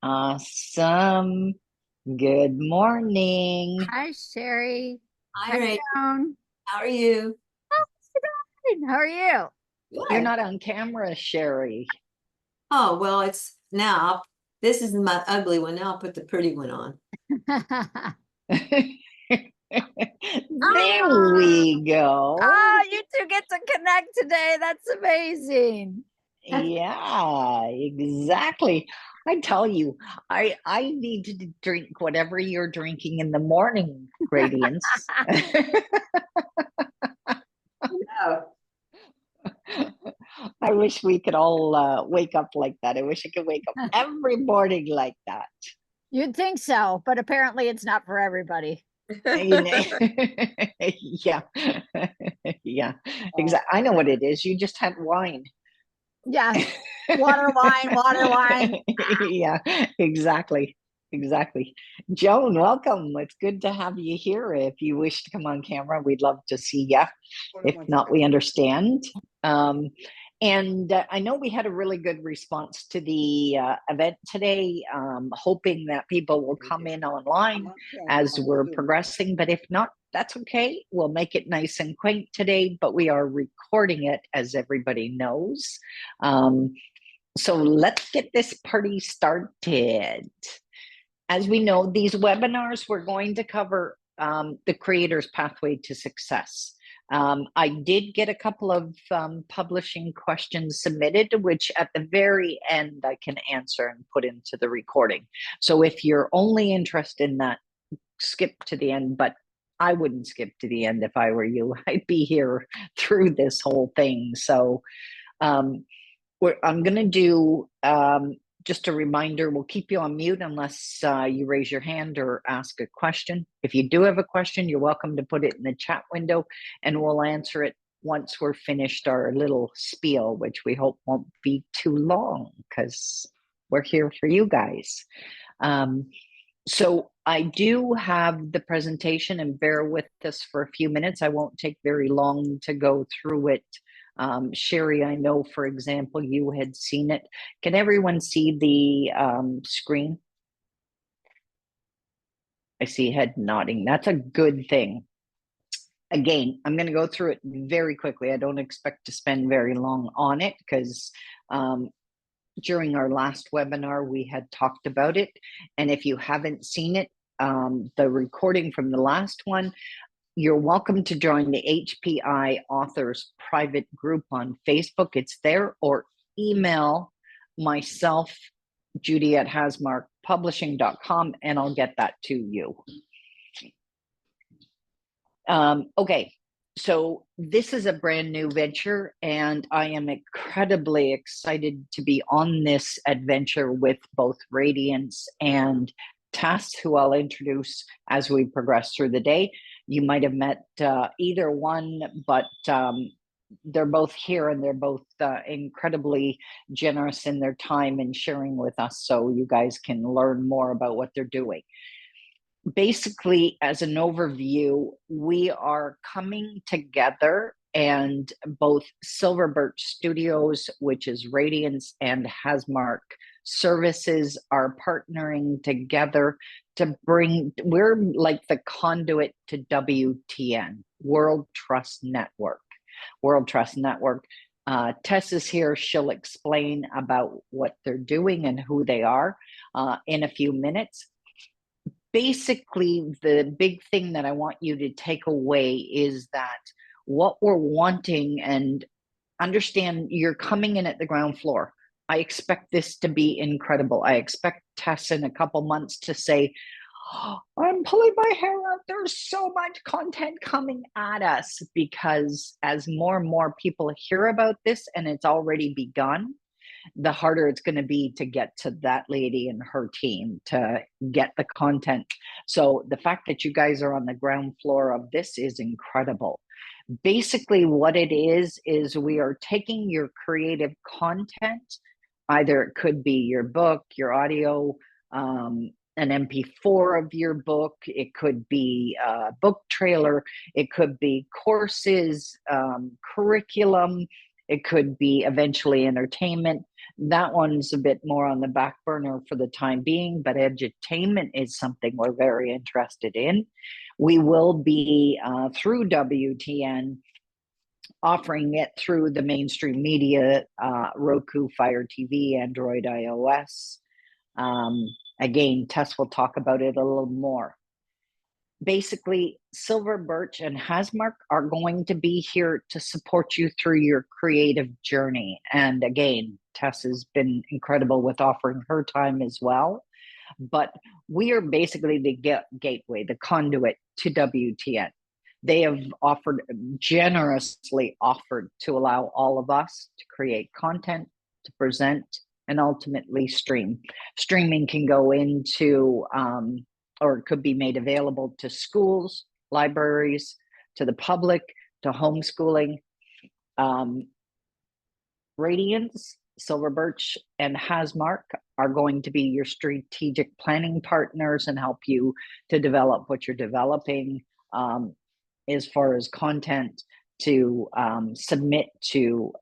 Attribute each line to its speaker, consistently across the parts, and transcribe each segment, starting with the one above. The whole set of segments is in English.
Speaker 1: Awesome. Good morning.
Speaker 2: Hi, Sherry.
Speaker 3: Hi,
Speaker 2: Hi,
Speaker 3: Ray.
Speaker 2: Joan.
Speaker 3: How are you?
Speaker 2: Good. How are you?
Speaker 1: You're
Speaker 3: Good.
Speaker 1: not on camera, Sherry.
Speaker 3: Oh, well, it's now. This is my ugly one. Now I'll put the pretty one on.
Speaker 1: There we go.
Speaker 2: You two get to connect today. That's amazing.
Speaker 1: Yeah, exactly. I tell you, I need to drink whatever you're drinking in the morning, Gradients.
Speaker 3: Oh,
Speaker 1: I wish we could all wake up like that. I wish I could wake up every morning like that.
Speaker 2: You'd think so, but apparently it's not for everybody.
Speaker 1: You know, yeah, yeah, exactly. I know what it is. You just had wine.
Speaker 2: Yeah. Water, wine, water, wine.
Speaker 1: Yeah, exactly. Exactly. Joan, welcome. It's good to have you here. If you wish to come on camera, we'd love to see you. If not, we understand. Um, and I know we had a really good response to the event today, hoping that people will come in online as we're progressing. But if not, that's okay. We'll make it nice and quaint today, but we are recording it, as everybody knows. So let's get this party started. As we know, these webinars, we're going to cover the creator's pathway to success. I did get a couple of publishing questions submitted, which at the very end I can answer and put into the recording. So if you're only interested in that, skip to the end, but I wouldn't skip to the end if I were you. I'd be here through this whole thing. So um, I'm going to do just a reminder. We'll keep you on mute unless you raise your hand or ask a question. If you do have a question, you're welcome to put it in the chat window and we'll answer it once we're finished our little spiel, which we hope won't be too long because we're here for you guys. So I do have the presentation, and bear with us for a few minutes. I won't take very long to go through it. Sherry, I know, for example, you had seen it. Can everyone see the screen? I see head nodding. That's a good thing. Again, I'm going to go through it very quickly. I don't expect to spend very long on it because during our last webinar, we had talked about it. And if you haven't seen it, the recording from the last one, you're welcome to join the HPI authors private group on Facebook. It's there, or email myself, Judy at hasmarkpublishing.com, and I'll get that to you. Okay, so this is a brand new venture, and I am incredibly excited to be on this adventure with both Radiance and Tess, who I'll introduce as we progress through the day. You might have met either one, but they're both here and they're both incredibly generous in their time and sharing with us, so you guys can learn more about what they're doing. Basically, as an overview, we are coming together, and both Silver Birch Studios, which is Radiance, and Hasmark Services are partnering together to bring, we're like the conduit to WTN, World Trust Network. World Trust Network. Tess is here. She'll explain about what they're doing and who they are in a few minutes. Basically, the big thing that I want you to take away is that what we're wanting, and understand you're coming in at the ground floor. I expect this to be incredible. I expect Tess in a couple months to say, oh, I'm pulling my hair out. There's so much content coming at us, because as more and more people hear about this, and it's already begun, the harder it's going to be to get to that lady and her team to get the content. So the fact that you guys are on the ground floor of this is incredible. Basically, what it is we are taking your creative content, either it could be your book, your audio, an MP4 of your book, it could be a book trailer, it could be courses, curriculum, it could be eventually entertainment. That one's a bit more on the back burner for the time being, but edutainment is something we're very interested in. We will be through WTN offering it through the mainstream media, Roku, Fire TV, Android, iOS. Again, Tess will talk about it a little more. Basically, Silver Birch and Hasmark are going to be here to support you through your creative journey. And again, Tess has been incredible with offering her time as well. But we are basically the gateway, the conduit to WTN. They have generously offered to allow all of us to create content, to present, and ultimately stream. Streaming can go into, or it could be made available to schools, libraries, to the public, to homeschooling. Radiance, Silver Birch, and Hasmark are going to be your strategic planning partners and help you to develop what you're developing as far as content to submit to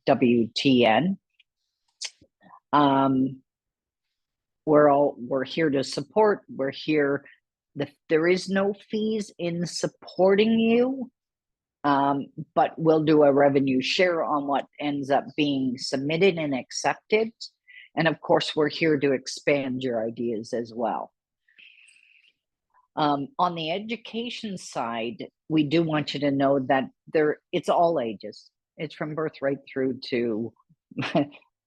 Speaker 1: WTN. We're here to support. We're here. There is no fees in supporting you, but we'll do a revenue share on what ends up being submitted and accepted. And of course, we're here to expand your ideas as well. On the education side, we do want you to know that it's all ages. It's from birth right through to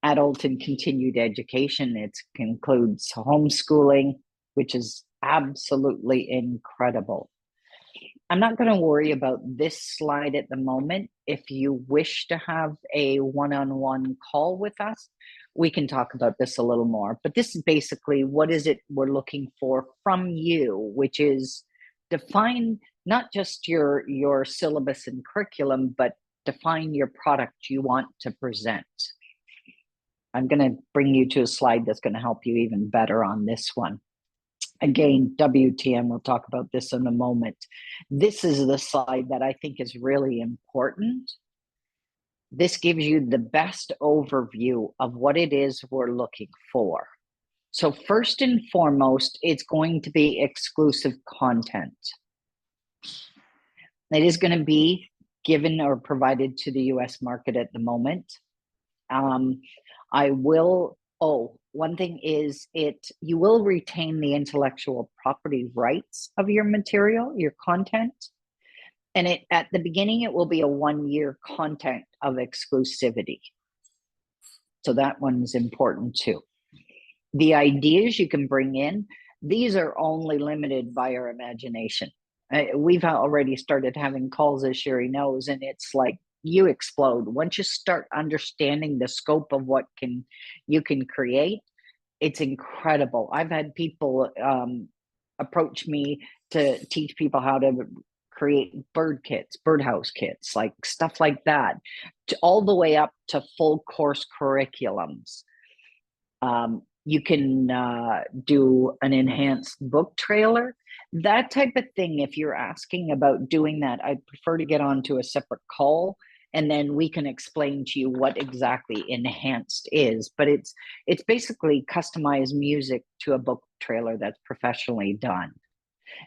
Speaker 1: adult and continued education. It includes homeschooling, which is absolutely incredible. I'm not going to worry about this slide at the moment. If you wish to have a one-on-one call with us, we can talk about this a little more. But this is basically what is it we're looking for from you, which is define not just your syllabus and curriculum, but define your product you want to present. I'm going to bring you to a slide that's going to help you even better on this one. Again, WTN, we'll talk about this in a moment. This is the slide that I think is really important. This gives you the best overview of what it is we're looking for. So first and foremost, it's going to be exclusive content. It is going to be given or provided to the US market at the moment. One thing is you will retain the intellectual property rights of your material, your content. And at the beginning, it will be a 1-year content of exclusivity. So that one's important too. The ideas you can bring in, these are only limited by our imagination. We've already started having calls, as Sherry knows, and it's like you explode. Once you start understanding the scope of what you can create, it's incredible. I've had people approach me to teach people how to create birdhouse kits, like stuff like that, all the way up to full course curriculums. You can do an enhanced book trailer, that type of thing. If you're asking about doing that, I'd prefer to get onto a separate call, and then we can explain to you what exactly enhanced is. But it's basically customized music to a book trailer that's professionally done.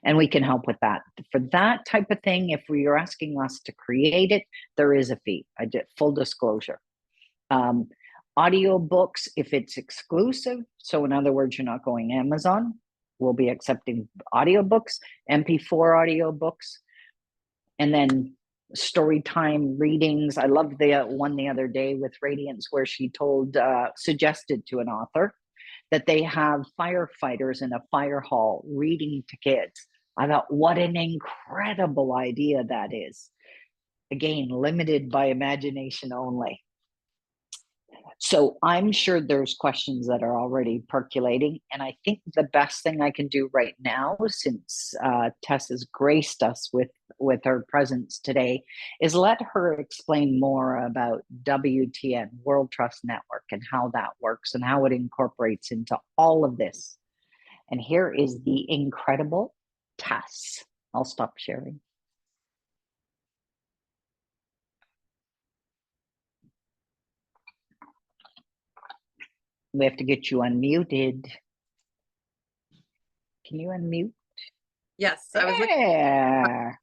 Speaker 1: And we can help with that. For that type of thing, if you're asking us to create it, there is a fee. I did full disclosure. Audiobooks, if it's exclusive, so in other words, you're not going Amazon, we'll be accepting audiobooks, MP4 audiobooks, and then story time readings. I loved the one the other day with Radiance where she suggested to an author that they have firefighters in a fire hall reading to kids. I thought, what an incredible idea that is. Again, limited by imagination only. So I'm sure there's questions that are already percolating. And I think the best thing I can do right now, since Tess has graced us with her presence today, is let her explain more about WTN, World Trust Network, and how that works and how it incorporates into all of this. And here is the incredible Tess. I'll stop sharing. We have to get you unmuted. Can you unmute?
Speaker 4: Yes, I was looking.
Speaker 1: There.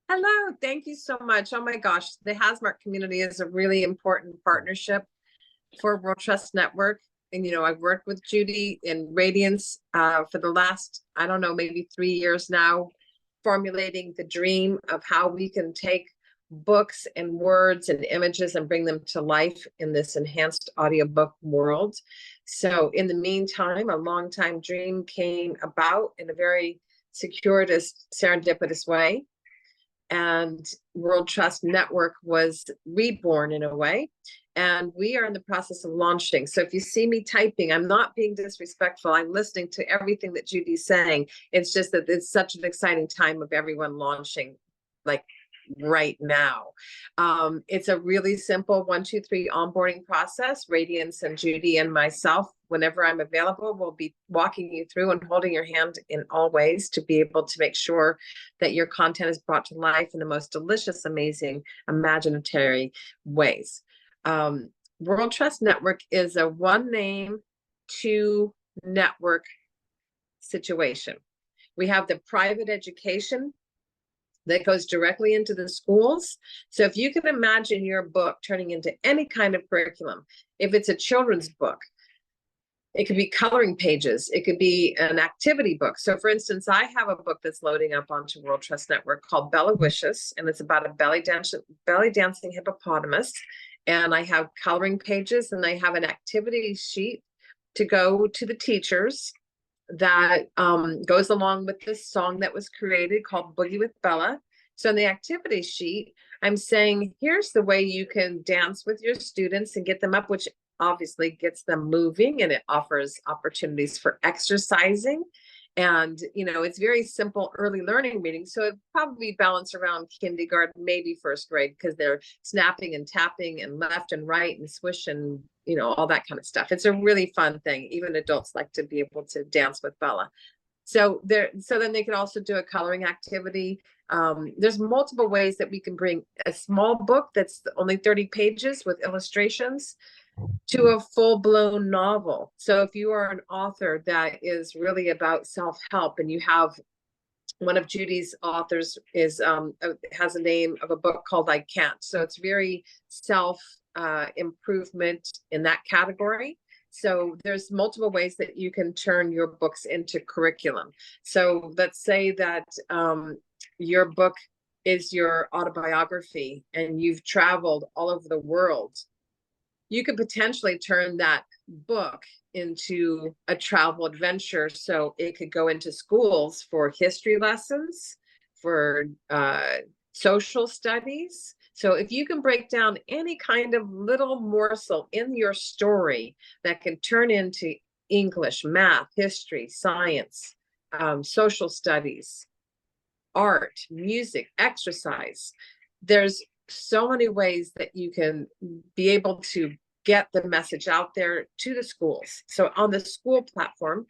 Speaker 4: Hello, thank you so much. Oh my gosh, the Hasmark community is a really important partnership for World Trust Network. And I've worked with Judy in Radiance for the last, I don't know, maybe 3 years now, formulating the dream of how we can take books and words and images and bring them to life in this enhanced audiobook world. So in the meantime, a long time dream came about in a very circuitous, serendipitous way. And World Trust Network was reborn in a way. And we are in the process of launching. So if you see me typing, I'm not being disrespectful. I'm listening to everything that Judy's saying. It's just that it's such an exciting time of everyone launching, like right now. It's a really simple 1, 2, 3 onboarding process. Radiance and Judy and myself, whenever I'm available, will be walking you through and holding your hand in all ways to be able to make sure that your content is brought to life in the most delicious, amazing, imaginatory ways. World Trust Network is a one name, two network situation. We have the private education that goes directly into the schools. So if you can imagine your book turning into any kind of curriculum, if it's a children's book, it could be coloring pages, it could be an activity book. So for instance, I have a book that's loading up onto World Trust Network called Bella Wishes, and it's about a belly dancing hippopotamus. And I have coloring pages, and I have an activity sheet to go to the teachers that goes along with this song that was created called Boogie with Bella. So in the activity sheet, I'm saying, here's the way you can dance with your students and get them up, which obviously gets them moving, and it offers opportunities for exercising. And, it's very simple early learning reading. So it probably balance around kindergarten, maybe first grade, because they're snapping and tapping and left and right and swish and, all that kind of stuff. It's a really fun thing. Even adults like to be able to dance with Bella. So then they can also do a coloring activity. There's multiple ways that we can bring a small book that's only 30 pages with illustrations to a full-blown novel. So if you are an author that is really about self-help, and you have one of Judy's authors has a name of a book called I Can't. So it's very self improvement in that category. So there's multiple ways that you can turn your books into curriculum. So let's say that your book is your autobiography and you've traveled all over the world. You could potentially turn that book into a travel adventure. So it could go into schools for history lessons, for social studies. So if you can break down any kind of little morsel in your story that can turn into English, math, history, science, social studies, art, music, exercise, there's so many ways that you can be able to get the message out there to the schools. So on the school platform,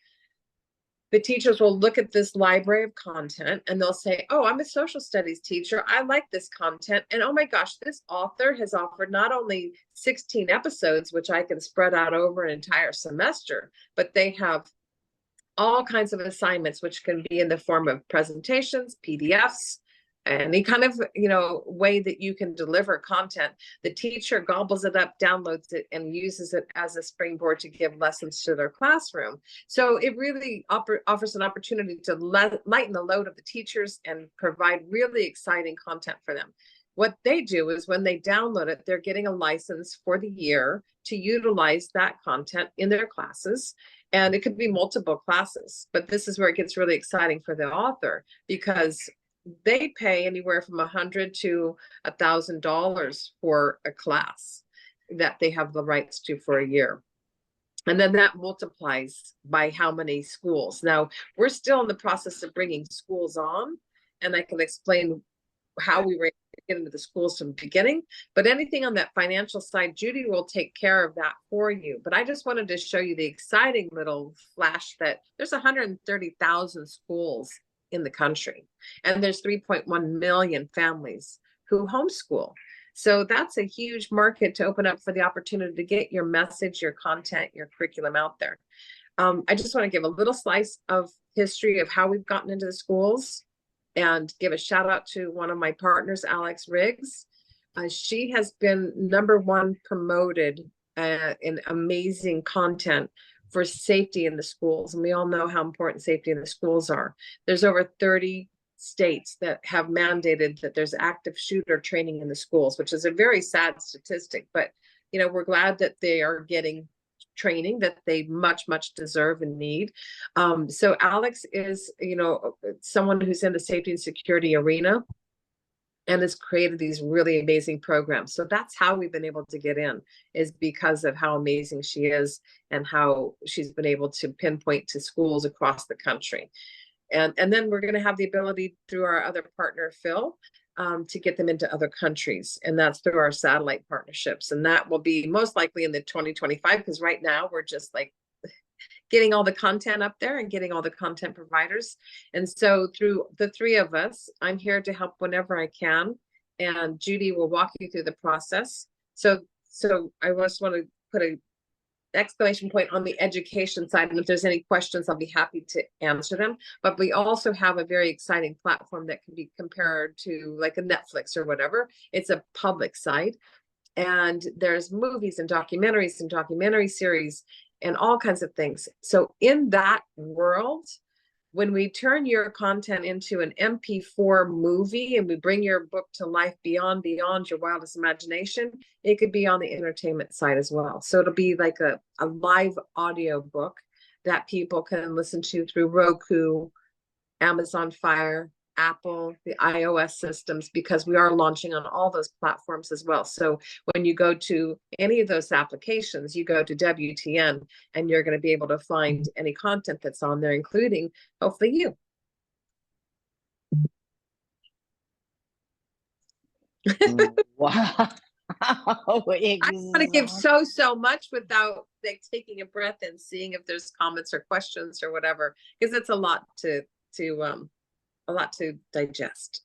Speaker 4: the teachers will look at this library of content and they'll say, oh, I'm a social studies teacher. I like this content. And oh my gosh, this author has offered not only 16 episodes, which I can spread out over an entire semester, but they have all kinds of assignments, which can be in the form of presentations, PDFs, any kind of way that you can deliver content. The teacher gobbles it up, downloads it, and uses it as a springboard to give lessons to their classroom. So it really offers an opportunity to lighten the load of the teachers and provide really exciting content for them. What they do is when they download it, they're getting a license for the year to utilize that content in their classes. And it could be multiple classes, but this is where it gets really exciting for the author, because they pay anywhere from $100 to $1,000 for a class that they have the rights to for a year. And then that multiplies by how many schools. Now, we're still in the process of bringing schools on, and I can explain how we were able to get into the schools from the beginning. But anything on that financial side, Judy will take care of that for you. But I just wanted to show you the exciting little flash that there's 130,000 schools in the country, and there's 3.1 million families who homeschool. So that's a huge market to open up for the opportunity to get your message, your content, your curriculum out there. I just want to give a little slice of history of how we've gotten into the schools and give a shout out to one of my partners, Alex Riggs. She has been #1 promoted in amazing content for safety in the schools. And we all know how important safety in the schools are. There's over 30 states that have mandated that there's active shooter training in the schools, which is a very sad statistic, but we're glad that they are getting training that they much deserve and need. So Alex is someone who's in the safety and security arena and has created these really amazing programs. So that's how we've been able to get in, is because of how amazing she is and how she's been able to pinpoint to schools across the country. And then we're going to have the ability through our other partner, Phil, to get them into other countries. And that's through our satellite partnerships. And that will be most likely in the 2025, because right now we're just like getting all the content up there and getting all the content providers. And so through the three of us, I'm here to help whenever I can. And Judy will walk you through the process. So I just want to put a exclamation point on the education side, and if there's any questions, I'll be happy to answer them. But we also have a very exciting platform that can be compared to like a Netflix or whatever. It's a public site, and there's movies and documentaries and documentary series and all kinds of things. So in that world, when we turn your content into an MP4 movie and we bring your book to life beyond your wildest imagination, it could be on the entertainment side as well. So it'll be like a live audio book that people can listen to through Roku, Amazon Fire, Apple, the iOS systems, because we are launching on all those platforms as well. So when you go to any of those applications, you go to WTN and you're going to be able to find any content that's on there, including hopefully you.
Speaker 1: Wow.
Speaker 4: I want to give so much without like taking a breath and seeing if there's comments or questions or whatever, because it's a lot to digest.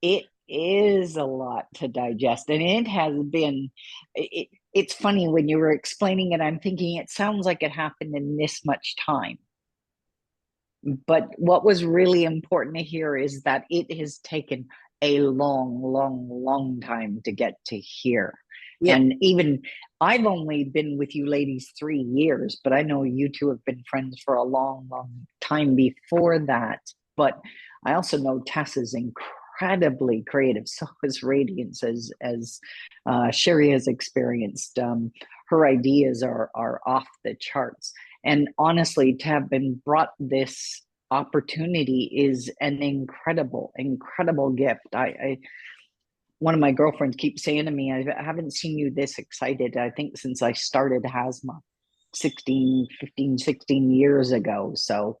Speaker 1: It is a lot to digest, and it has been, it's funny when you were explaining it, I'm thinking it sounds like it happened in this much time. But what was really important to hear is that it has taken a long time to get to here. Yeah. And even I've only been with you ladies 3 years, but I know you two have been friends for a long time before that. But I also know Tess is incredibly creative. So is Radiance, as Sherry has experienced. Her ideas are off the charts. And honestly, to have been brought this opportunity is an incredible gift. One of my girlfriends keeps saying to me, I haven't seen you this excited, I think, since I started Hasmark 16 years ago. So,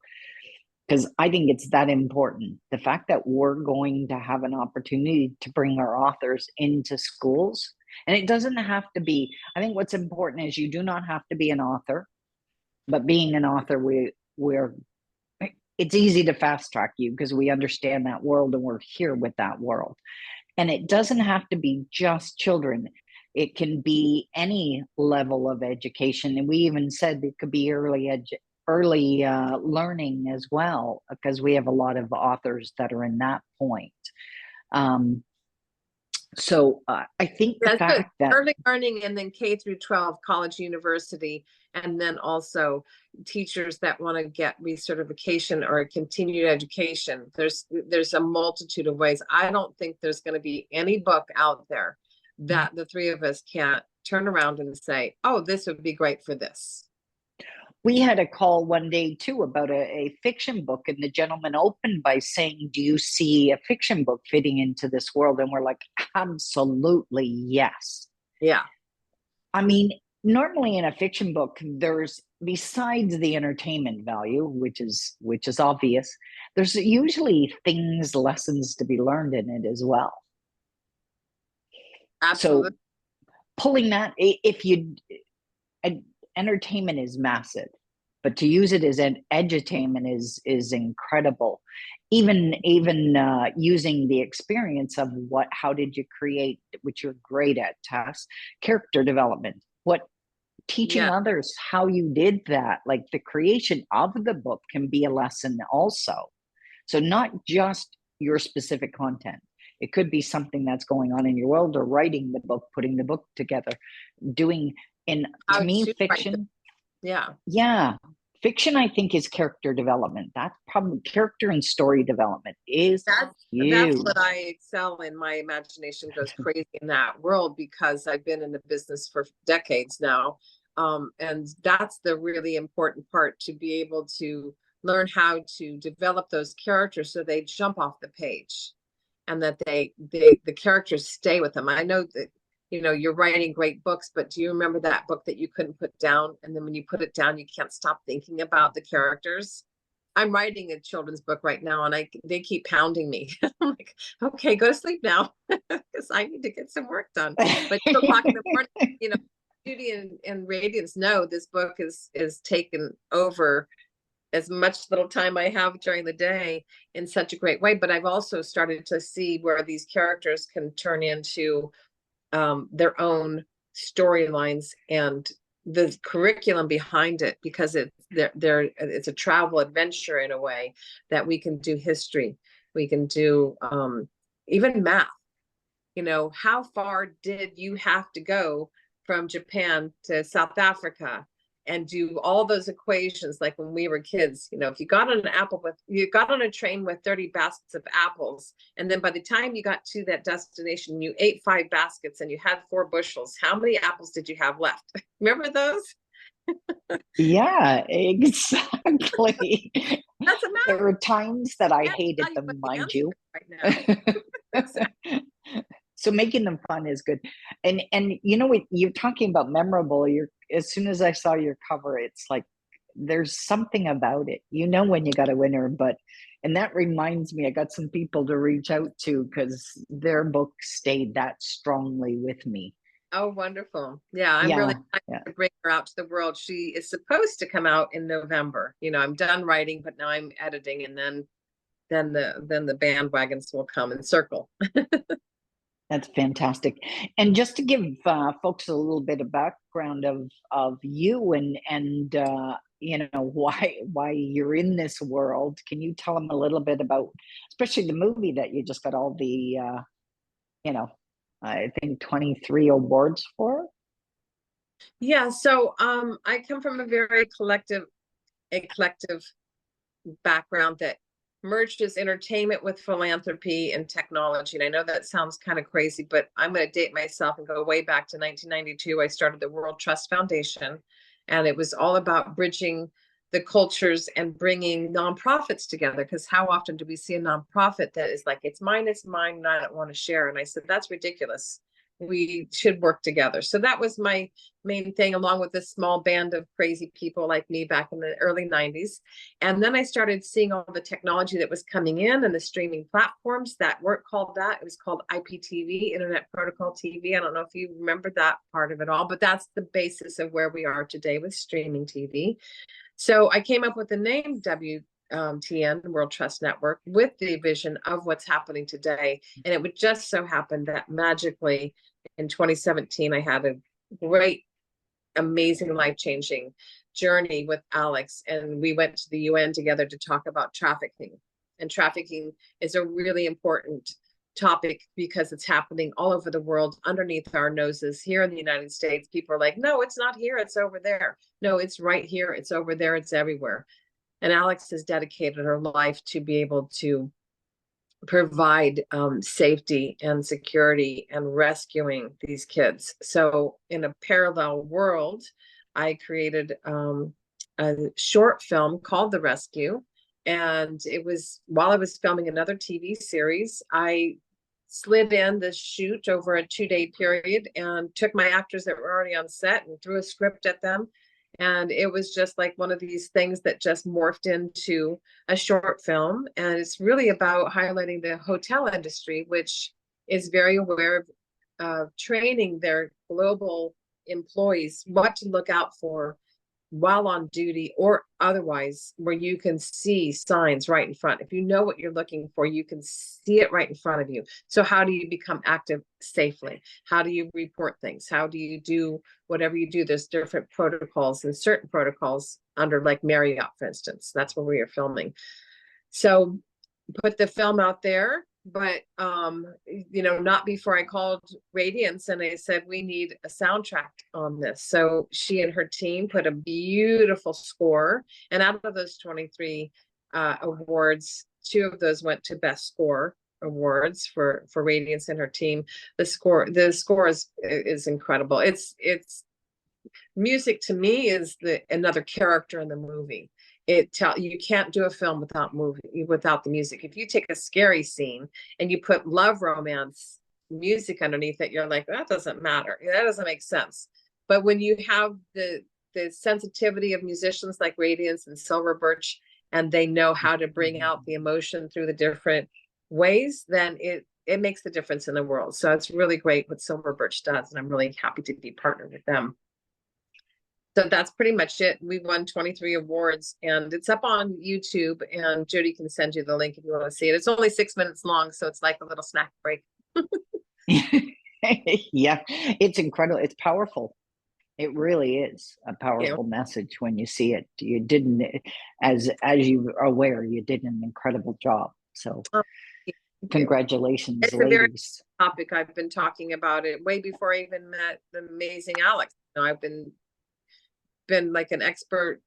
Speaker 1: because I think it's that important. The fact that we're going to have an opportunity to bring our authors into schools, and it doesn't have to be, I think what's important is you do not have to be an author, but being an author, it's easy to fast track you because we understand that world and we're here with that world. And it doesn't have to be just children. It can be any level of education. And we even said it could be early learning as well, because we have a lot of authors that are in that point. So I think the fact that
Speaker 4: early learning, and then K through 12, college, university, and then also teachers that want to get recertification or continued education. There's a multitude of ways. I don't think there's going to be any book out there that the three of us can't turn around and say, oh, this would be great for this.
Speaker 1: We had a call one day too about a fiction book, and the gentleman opened by saying, do you see a fiction book fitting into this world? And we're like, absolutely yes.
Speaker 4: Yeah.
Speaker 1: I mean, normally in a fiction book, there's, besides the entertainment value, which is obvious, there's usually lessons to be learned in it as well.
Speaker 4: Absolutely.
Speaker 1: So pulling that, entertainment is massive. but to use it as an edutainment is incredible. Even using the experience of how did you create, which you're great at, Tess, character development, teaching
Speaker 4: Yeah.
Speaker 1: others how you did that. Like the creation of the book can be a lesson also. So not just your specific content. It could be something that's going on in your world, or writing the book, putting the book together, doing, and to
Speaker 4: How
Speaker 1: me,
Speaker 4: to write them.
Speaker 1: fiction,
Speaker 4: Yeah.
Speaker 1: yeah, fiction, I think, is character development. That's probably character and story development is
Speaker 4: That's
Speaker 1: huge.
Speaker 4: what I excel in. My imagination goes crazy in that world because I've been in the business for decades now. And that's the really important part, to be able to learn how to develop those characters so they jump off the page, and that the characters stay with them. I know that, you know, you're writing great books, but do you remember that book that you couldn't put down? And then when you put it down, you can't stop thinking about the characters. I'm writing a children's book right now, and they keep pounding me. I'm like, okay, go to sleep now, because I need to get some work done. But 2 o'clock in the morning, you know, Judy and Radiance know this book is taken over as much little time I have during the day in such a great way. But I've also started to see where these characters can turn into their own storylines and the curriculum behind it, because it's a travel adventure in a way that we can do history, we can do even math. You know, how far did you have to go from Japan to South Africa and do all those equations? Like when we were kids, you know, if you got on you got on a train with 30 baskets of apples, and then by the time you got to that destination, you ate 5 baskets and you had 4 bushels. How many apples did you have left? Remember those?
Speaker 1: Yeah, exactly.
Speaker 4: That's a math.
Speaker 1: There are times that I
Speaker 4: can't
Speaker 1: hated
Speaker 4: tell you
Speaker 1: them,
Speaker 4: what the
Speaker 1: mind
Speaker 4: answer
Speaker 1: you.
Speaker 4: is right now.
Speaker 1: So making them fun is good. And you know what, you're talking about memorable. As soon as I saw your cover, it's like there's something about it. You know when you got a winner, and that reminds me, I got some people to reach out to because their book stayed that strongly with me.
Speaker 4: Oh, wonderful. Yeah, I'm
Speaker 1: Yeah,
Speaker 4: really
Speaker 1: yeah.
Speaker 4: excited to bring her out to the world. She is supposed to come out in November. You know, I'm done writing, but now I'm editing, and then the bandwagons will come and circle.
Speaker 1: That's fantastic. And just to give folks a little bit of background of you and you know why you're in this world, can you tell them a little bit about, especially the movie that you just got all the you know, I think 23 awards for?
Speaker 4: Yeah, so I come from a very eclectic background that merges entertainment with philanthropy and technology. And I know that sounds kind of crazy, but I'm going to date myself and go way back to 1992. I started the World Trust Foundation, and it was all about bridging the cultures and bringing nonprofits together. Because how often do we see a nonprofit that is like, it's mine, and I don't want to share? And I said, that's ridiculous. We should work together. So that was my main thing, along with a small band of crazy people like me back in the early 90s. And then I started seeing all the technology that was coming in, and the streaming platforms that weren't called that. It was called IPTV, Internet Protocol TV. I don't know if you remember that part of it all, but that's the basis of where we are today with streaming TV. So I came up with the name WTN, World Trust Network, with the vision of what's happening today. And it would just so happen that magically in 2017, I had a great, amazing, life-changing journey with Alex, and we went to the UN together to talk about trafficking. And trafficking is a really important topic because it's happening all over the world underneath our noses. Here in the United States, people are like, no, it's not here, it's over there. No, it's right here, it's over there, it's everywhere. And Alex has dedicated her life to be able to provide safety and security and rescuing these kids. So in a parallel world, I created a short film called The Rescue. And it was while I was filming another TV series, I slid in the shoot over a 2-day period and took my actors that were already on set and threw a script at them. And it was just like one of these things that just morphed into a short film. And it's really about highlighting the hotel industry, which is very aware of training their global employees what to look out for while on duty or otherwise, where you can see signs right in front. If you know what you're looking for, you can see it right in front of you. So how do you become active safely? How do you report things? How do you do whatever you do? There's different protocols, and certain protocols under, like Marriott, for instance. That's where we are filming. So put the film out there, but not before I called Radiance and I said, we need a soundtrack on this. So she and her team put a beautiful score, and out of those 23 awards, 2 of those went to Best Score awards for Radiance and her team. The score is incredible. It's music to me is another character in the movie. You can't do a film without the music. If you take a scary scene and you put love romance music underneath it, you're like, that doesn't matter. That doesn't make sense. But when you have the sensitivity of musicians like Radiance and Silver Birch, and they know how to bring out the emotion through the different ways, then it makes the difference in the world. So it's really great what Silver Birch does, and I'm really happy to be partnered with them. So that's pretty much it. We won 23 awards, and it's up on YouTube, and Jody can send you the link if you want to see it. It's only 6 minutes long, so it's like a little snack break.
Speaker 1: Yeah, it's incredible. It's powerful. It really is a powerful message when you see it. You didn't, as you are aware, you did an incredible job. So congratulations,
Speaker 4: it's
Speaker 1: ladies.
Speaker 4: A very topic. I've been talking about it way before I even met the amazing Alex. I've been like an expert,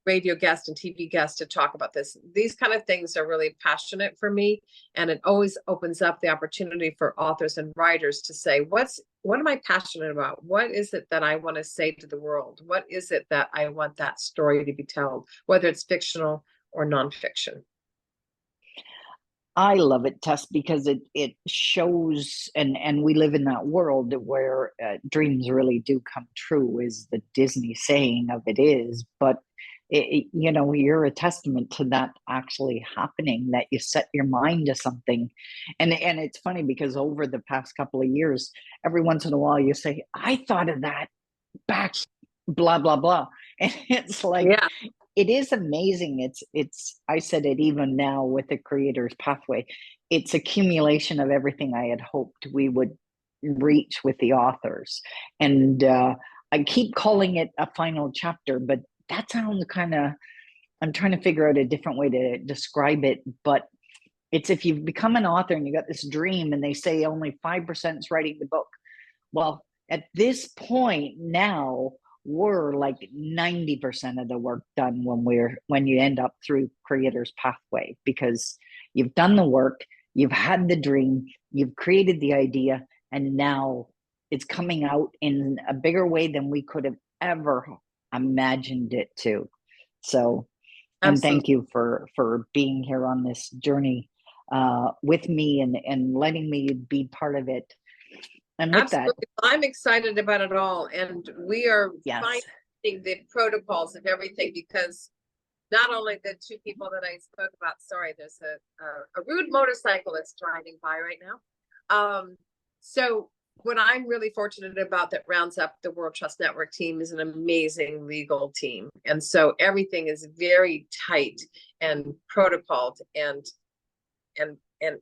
Speaker 4: radio guest and TV guest to talk about this. These kind of things are really passionate for me, and it always opens up the opportunity for authors and writers to say, what am I passionate about? What is it that I want to say to the world? What is it that I want that story to be told, whether it's fictional or nonfiction?
Speaker 1: I love it, Tess, because it shows, and we live in that world where dreams really do come true, is the Disney saying of it is. But you're a testament to that actually happening, that you set your mind to something. And it's funny because over the past couple of years, every once in a while you say, I thought of that back, blah, blah, blah. And it's like, yeah. It is amazing. It's I said it even now with the Creator's Pathway. It's accumulation of everything I had hoped we would reach with the authors. And I keep calling it a final chapter, but that sounds kind of, I'm trying to figure out a different way to describe it. But it's, if you've become an author and you got this dream and they say only 5% is writing the book. Well, at this point now, we're like 90% of the work done when you end up through Creator's Pathway, because you've done the work, you've had the dream, you've created the idea, and now it's coming out in a bigger way than we could have ever imagined it to. So, and thank you for being here on this journey with me and letting me be part of it. And with
Speaker 4: absolutely. That, I'm excited about it all, and we are finding the protocols of everything, because not only the 2 people that I spoke about, sorry, there's a rude motorcyclist driving by right now. So what I'm really fortunate about that rounds up the World Trust Network team is an amazing legal team. And so everything is very tight and protocoled and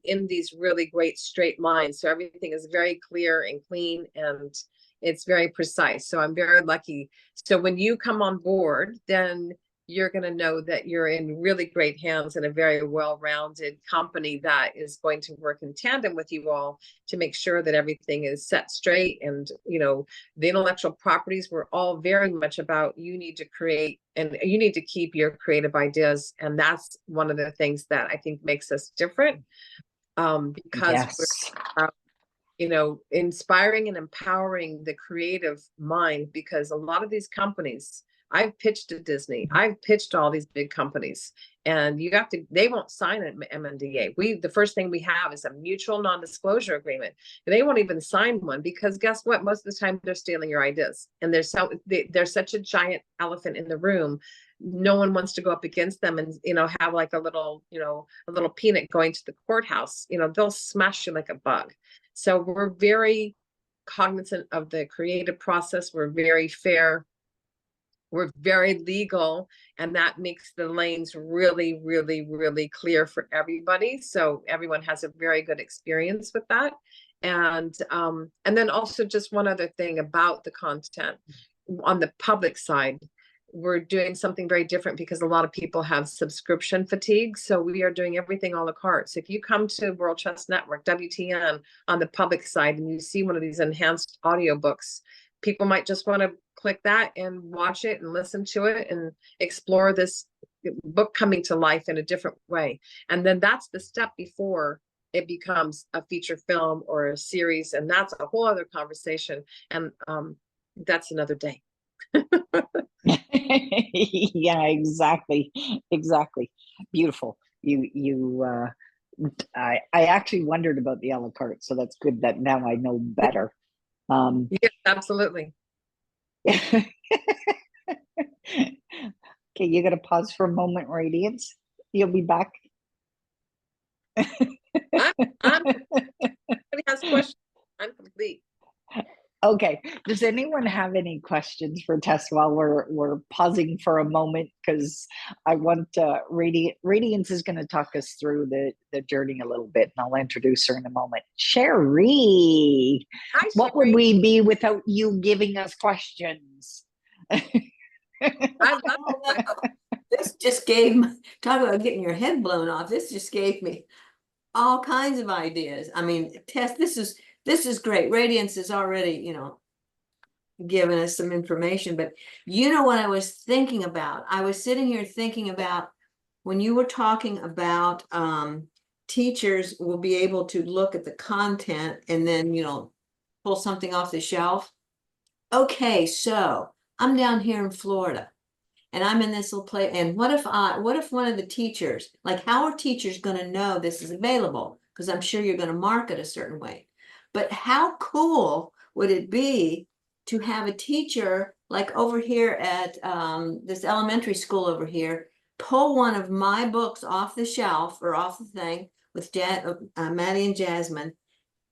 Speaker 4: in these really great straight lines. So everything is very clear and clean, and it's very precise. So I'm very lucky. So when you come on board, then you're going to know that you're in really great hands in a very well-rounded company that is going to work in tandem with you all to make sure that everything is set straight. And, the intellectual properties, we're all very much about, you need to create and you need to keep your creative ideas. And that's one of the things that I think makes us different, because we're, inspiring and empowering the creative mind, because a lot of these companies, I've pitched to Disney, I've pitched all these big companies, and they won't sign an MNDA. The first thing we have is a mutual non-disclosure agreement. They won't even sign one, because guess what? Most of the time they're stealing your ideas, and they're such a giant elephant in the room. No one wants to go up against them and, have like a little peanut going to the courthouse. They'll smash you like a bug. So we're very cognizant of the creative process. We're very fair. We're very legal, and that makes the lanes really, really, really clear for everybody. So everyone has a very good experience with that. And then also just one other thing about the content on the public side, we're doing something very different because a lot of people have subscription fatigue. So we are doing everything a la carte. So if you come to World Trust Network, WTN, on the public side, and you see one of these enhanced audiobooks, people might just want to click that and watch it and listen to it and explore this book coming to life in a different way. And then that's the step before it becomes a feature film or a series. And that's a whole other conversation. And that's another day.
Speaker 1: Yeah, exactly. Exactly. Beautiful. I actually wondered about the a la carte, so that's good that now I know better.
Speaker 4: Yes, absolutely.
Speaker 1: Okay, you gotta pause for a moment, Radiance. You'll be back.
Speaker 4: Anybody has questions? I'm complete.
Speaker 1: Okay, does anyone have any questions for Tess while we're pausing for a moment? Because I want Radiance is going to talk us through the journey a little bit, and I'll introduce her in a moment. Sherry,
Speaker 4: Hi,
Speaker 1: what would
Speaker 4: Sherry.
Speaker 1: we be without you giving us questions?
Speaker 4: I love
Speaker 3: Oh, no. This just gave me, talk about getting your head blown off. This just gave me all kinds of ideas. I mean, Tess, this is great. Radiance is already, giving us some information, but you know what I was thinking about? I was sitting here thinking about when you were talking about teachers will be able to look at the content and then, pull something off the shelf. Okay, so I'm down here in Florida and I'm in this little place. And what if one of the teachers, like how are teachers going to know this is available? Because I'm sure you're going to market a certain way. But how cool would it be to have a teacher like over here at this elementary school over here, pull one of my books off the shelf or off the thing with Maddie and Jasmine,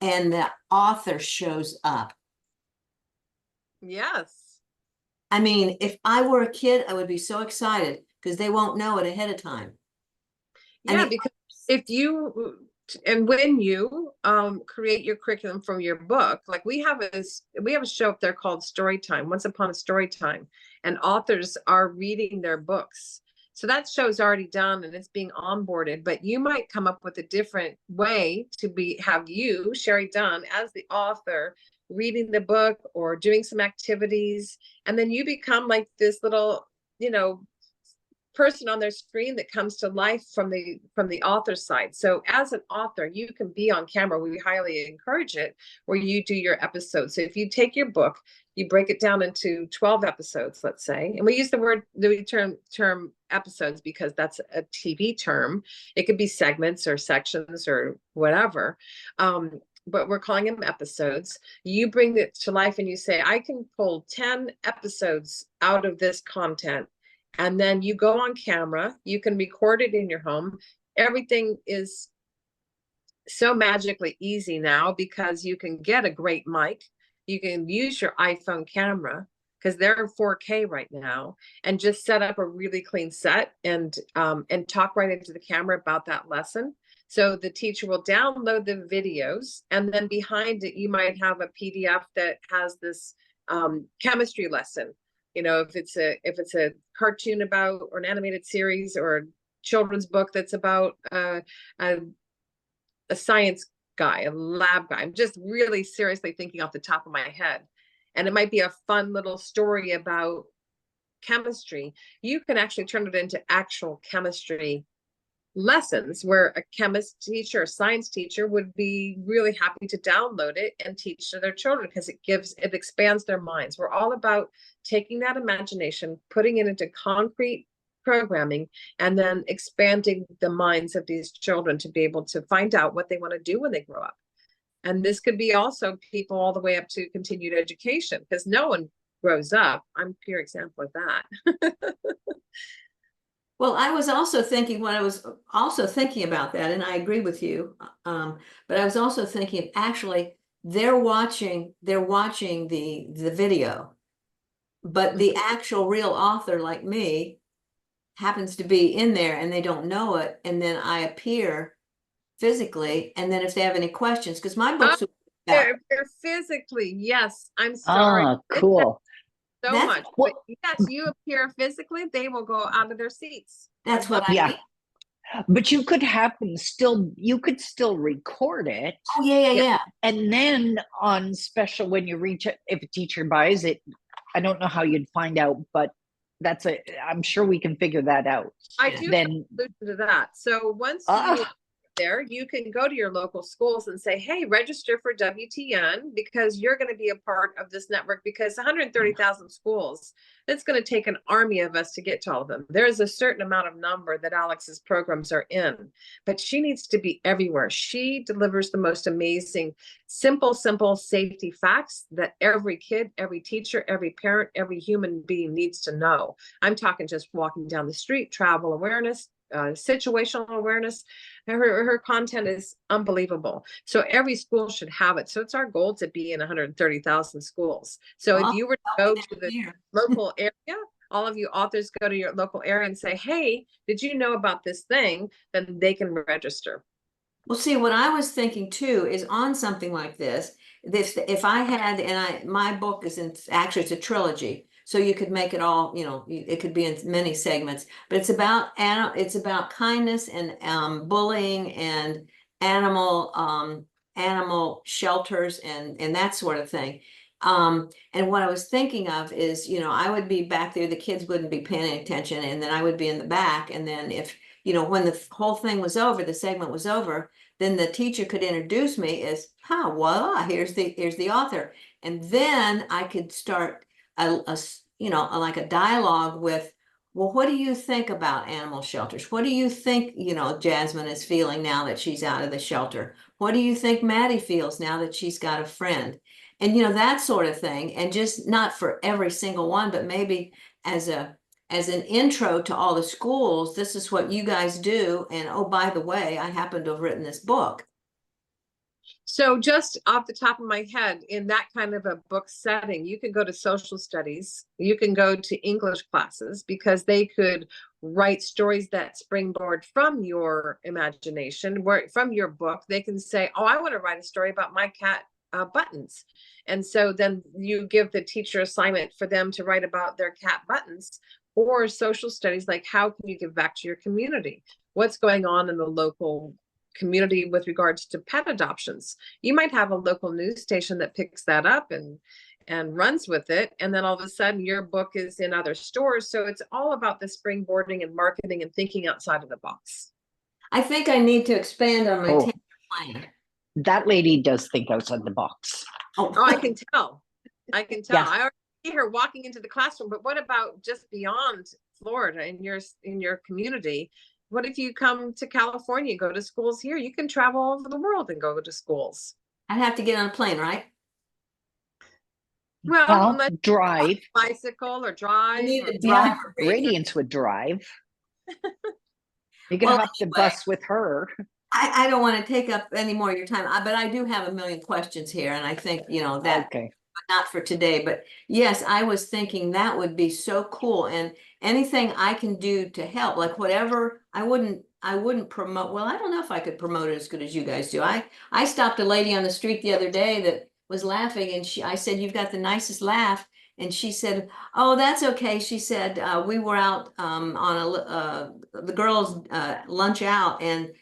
Speaker 3: and the author shows up.
Speaker 4: Yes.
Speaker 3: I mean, if I were a kid, I would be so excited because they won't know it ahead of time.
Speaker 4: Yeah, because if you and when you create your curriculum from your book, like we have a show up there called Story Time, Once Upon a Story Time, and authors are reading their books. So that show's already done and it's being onboarded, but you might come up with a different way to have you, Sherry Dunn, as the author, reading the book or doing some activities, and then you become like this little, person on their screen that comes to life from the author's side. So as an author, you can be on camera. We highly encourage it where you do your episodes. So if you take your book, you break it down into 12 episodes, let's say, and we use the term episodes because that's a TV term. It could be segments or sections or whatever. But we're calling them episodes. You bring it to life and you say, I can pull 10 episodes out of this content. And then you go on camera, you can record it in your home. Everything is so magically easy now because you can get a great mic. You can use your iPhone camera because they're 4K right now, and just set up a really clean set and talk right into the camera about that lesson. So the teacher will download the videos, and then behind it, you might have a PDF that has this chemistry lesson. If it's a cartoon about or an animated series or a children's book that's about a science guy, a lab guy. I'm just really seriously thinking off the top of my head. And it might be a fun little story about chemistry. You can actually turn it into actual chemistry lessons where a chemist teacher, a science teacher would be really happy to download it and teach to their children because it expands their minds. We're all about taking that imagination, putting it into concrete programming, and then expanding the minds of these children to be able to find out what they want to do when they grow up. And this could be also people all the way up to continued education, because no one grows up. I'm a pure example of that.
Speaker 3: Well, I was also thinking about that, and I agree with you. But I was also thinking, actually, they're watching the video. but the actual real author like me happens to be in there and they don't know it, and then I appear physically, and then if they have any questions, because my books
Speaker 4: They're physically, yes, I'm sorry.
Speaker 1: Ah, cool.
Speaker 4: So
Speaker 3: That's
Speaker 4: much, but yes, you appear physically, they will go out of their seats.
Speaker 3: that's what I
Speaker 1: Yeah.
Speaker 3: mean.
Speaker 1: But you could have them still, you could still record it.
Speaker 3: Oh, yeah.
Speaker 1: And then on special, when you reach it, if a teacher buys it, I don't know how you'd find out, but I'm sure we can figure that out.
Speaker 4: I do have a
Speaker 1: Then,
Speaker 4: solution to that. So once you there, you can go to your local schools and say, hey, register for WTN because you're going to be a part of this network, because 130,000 schools, it's going to take an army of us to get to all of them. There's a certain amount of number that Alex's programs are in, but she needs to be everywhere. She delivers the most amazing, simple safety facts that every kid, every teacher, every parent, every human being needs to know. I'm talking just walking down the street, travel awareness, situational awareness. Her content is unbelievable. So every school should have it. So it's our goal to be in 130,000 schools. So if you were to go to the local area, all of you authors go to your local area and say, hey, did you know about this thing? Then they can register.
Speaker 3: Well, see, what I was thinking too is on something like this, if I had, and my book is actually it's a trilogy. So you could make it all, it could be in many segments, but it's about kindness and bullying and animal shelters and that sort of thing. And what I was thinking of is, I would be back there, the kids wouldn't be paying attention, and then I would be in the back. And then if, when the whole thing was over, the segment was over, then the teacher could introduce me as, voila, here's the author. And then I could start like a dialogue with, well, what do you think about animal shelters? What do you think, Jasmine is feeling now that she's out of the shelter? What do you think Maddie feels now that she's got a friend? And, that sort of thing. And just not for every single one, but maybe as an intro to all the schools, this is what you guys do. And oh, by the way, I happen to have written this book.
Speaker 4: So just off the top of my head, in that kind of a book setting, you could go to social studies, you can go to English classes, because they could write stories that springboard from your imagination, from your book. They can say, oh, I want to write a story about my cat Buttons. And so then you give the teacher assignment for them to write about their cat Buttons. Or social studies, like how can you give back to your community? What's going on in the local community with regards to pet adoptions? You might have a local news station that picks that up and runs with it, and then all of a sudden your book is in other stores. So it's all about the springboarding and marketing and thinking outside of the box.
Speaker 3: I think I need to expand on my plan.
Speaker 1: That lady does think outside the box.
Speaker 4: Oh, I can tell. I can tell.
Speaker 1: Yeah.
Speaker 4: I already see her walking into the classroom. But what about just beyond Florida in your community? What if you come to California, go to schools here? You can travel all over the world and go to schools.
Speaker 3: I'd have to get on a plane, right?
Speaker 4: Well,
Speaker 1: drive.
Speaker 4: Bicycle or drive.
Speaker 3: I need a driver.
Speaker 1: Radiance would drive. You can hop the bus with her.
Speaker 3: I don't want to take up any more of your time, but I do have a million questions here, and I think, that
Speaker 1: okay.
Speaker 3: Not for today, but yes, I was thinking that would be so cool, and anything I can do to help, like whatever. I wouldn't promote. Well, I don't know if I could promote it as good as you guys do. I stopped a lady on the street the other day that was laughing, and I said, "You've got the nicest laugh." And she said, "Oh, that's okay." She said, "We were out on the girls' lunch out, and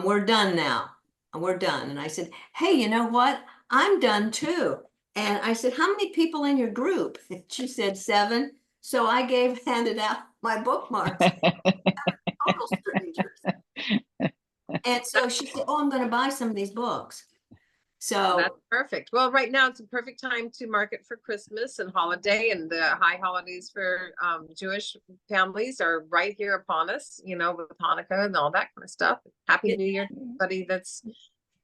Speaker 3: we're done now. We're done." And I said, "Hey, you know what? I'm done too." And I said, "How many people in your group?" She said 7. So I handed out my bookmarks. Total strangers. And so she said, "Oh, I'm going to buy some of these books." So
Speaker 4: that's perfect. Well, right now it's a perfect time to market for Christmas and holiday, and the high holidays for Jewish families are right here upon us, with Hanukkah and all that kind of stuff. Happy New Year to everybody that's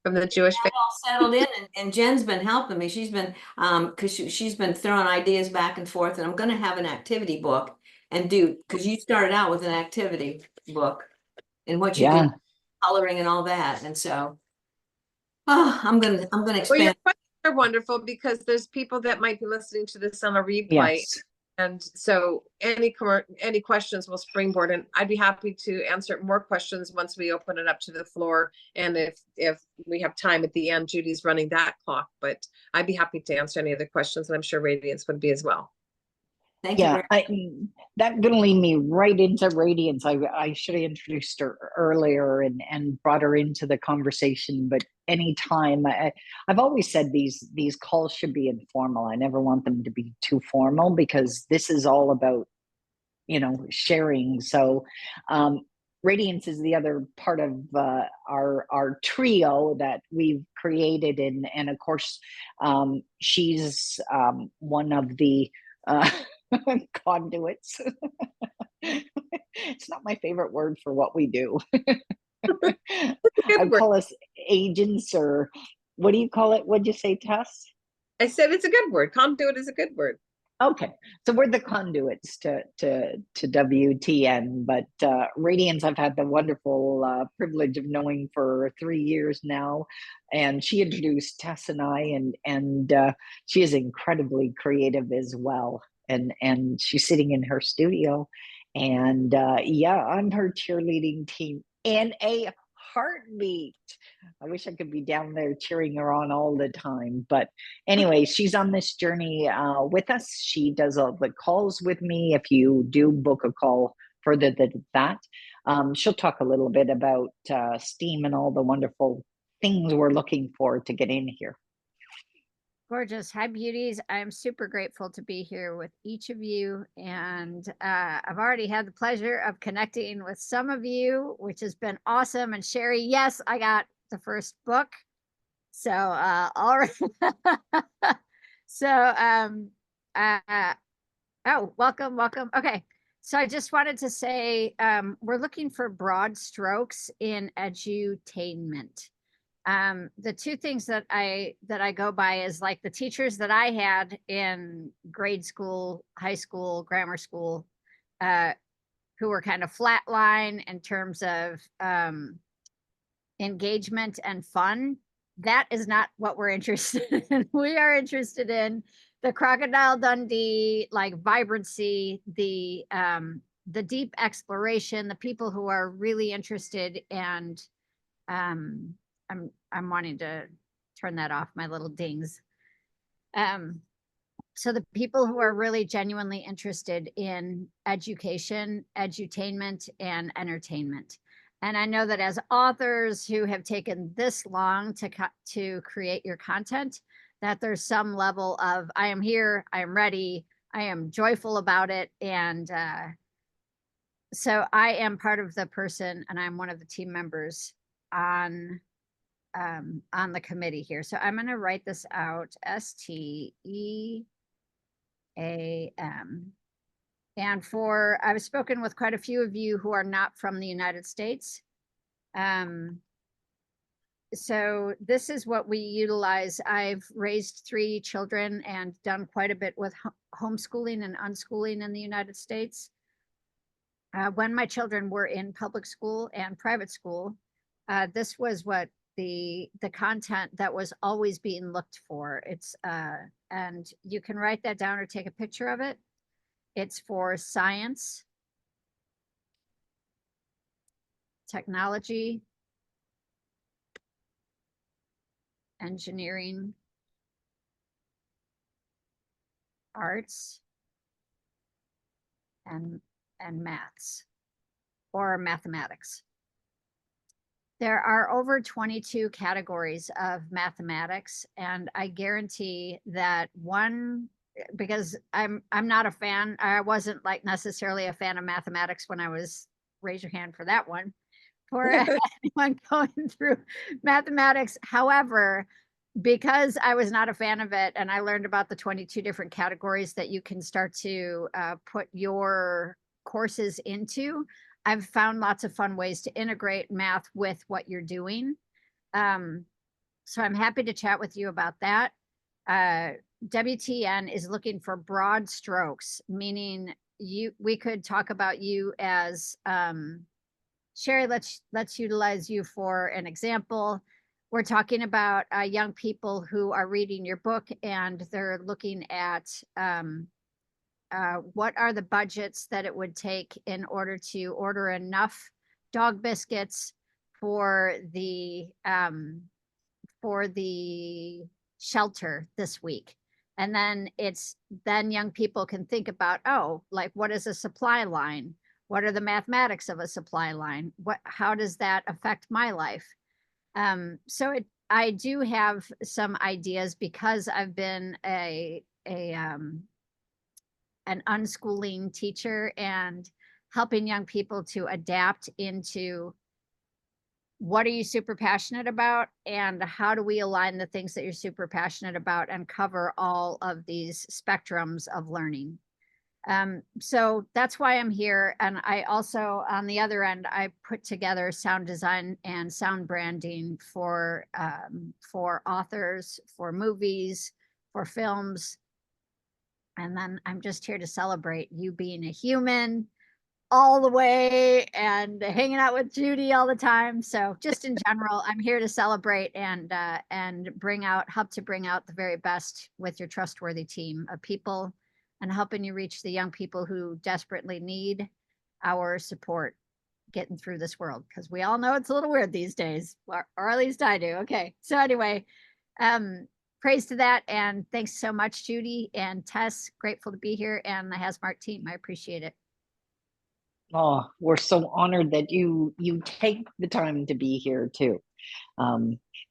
Speaker 4: from the Jewish family.
Speaker 3: All settled in, and Jen's been helping me. She's been because she's been throwing ideas back and forth, and I'm going to have an activity book because you started out with an activity book and what you do, coloring and all that, and so I'm gonna expand.
Speaker 4: Well, your questions are wonderful, because there's people that might be listening to this on a replay.
Speaker 1: Yes.
Speaker 4: And so any questions will springboard, and I'd be happy to answer more questions once we open it up to the floor. And if we have time at the end, Judy's running that clock, but I'd be happy to answer any other questions, and I'm sure Radiance would be as well.
Speaker 3: Thank you.
Speaker 1: Yeah, that's gonna lead me right into Radiance. I should have introduced her earlier and brought her into the conversation, but anytime I've always said these calls should be informal. I never want them to be too formal because this is all about, sharing. So Radiance is the other part of our trio that we've created, and of course she's one of the conduits. It's not my favorite word for what we do. I call us agents, or what do you call it? What'd you say, Tess?
Speaker 4: I said it's a good word. Conduit is a good word.
Speaker 1: Okay, so we're the conduits to WTN, but Radiance I've had the wonderful privilege of knowing for 3 years now, and she introduced Tess and I, and she is incredibly creative as well, and she's sitting in her studio, and yeah, I'm her cheerleading team in a heartbeat. I wish I could be down there cheering her on all the time. But anyway, she's on this journey with us. She does all the calls with me. If you do book a call further than that, she'll talk a little bit about STEAM and all the wonderful things we're looking for to get in here.
Speaker 2: Gorgeous. Hi, beauties. I'm super grateful to be here with each of you. And I've already had the pleasure of connecting with some of you, which has been awesome. And Sherry, yes, I got the first book. So, all right. So, oh, welcome. Okay. So I just wanted to say, we're looking for broad strokes in edutainment. The two things that I go by is like the teachers that I had in grade school, high school, grammar school, who were kind of flatline in terms of engagement and fun. That is not what we're interested in. We are interested in the Crocodile Dundee, like vibrancy, the deep exploration, the people who are really interested, and I'm wanting to turn that off, my little dings. So the people who are really genuinely interested in education, edutainment, and entertainment. And I know that as authors who have taken this long to create your content, that there's some level of, I am here, I am ready, I am joyful about it. And so I am part of the person, and I'm one of the team members on the committee here. So I'm going to write this out, STEAM. And I've spoken with quite a few of you who are not from the United States. So this is what we utilize. I've raised 3 children and done quite a bit with homeschooling and unschooling in the United States. When my children were in public school and private school, this was what the content that was always being looked for. It's and you can write that down or take a picture of it. It's for science, technology, engineering, arts, and maths or mathematics. There are over 22 categories of mathematics, and I guarantee that because I'm not a fan, I wasn't like necessarily a fan of mathematics when I was, raise your hand for that one, for anyone going through mathematics. However, because I was not a fan of it, and I learned about the 22 different categories that you can start to put your courses into, I've found lots of fun ways to integrate math with what you're doing. So I'm happy to chat with you about that. WTN is looking for broad strokes, meaning we could talk about you as Sherry, let's utilize you for an example. We're talking about young people who are reading your book and they're looking at what are the budgets that it would take in order to order enough dog biscuits for the shelter this week. And then young people can think about, oh, like, what is a supply line? What are the mathematics of a supply line? How does that affect my life? So I do have some ideas because I've been an unschooling teacher and helping young people to adapt into what are you super passionate about and how do we align the things that you're super passionate about and cover all of these spectrums of learning. So that's why I'm here. And I also, on the other end, I put together sound design and sound branding for authors, for movies, for films. And then I'm just here to celebrate you being a human all the way and hanging out with Judy all the time. So just in general, I'm here to celebrate and help to bring out the very best with your trustworthy team of people and helping you reach the young people who desperately need our support getting through this world. Because we all know it's a little weird these days, or at least I do. Okay. So anyway, praise to that. And thanks so much, Judy and Tess. Grateful to be here, and the Hasmark team. I appreciate it.
Speaker 1: Oh, we're so honored that you take the time to be here too.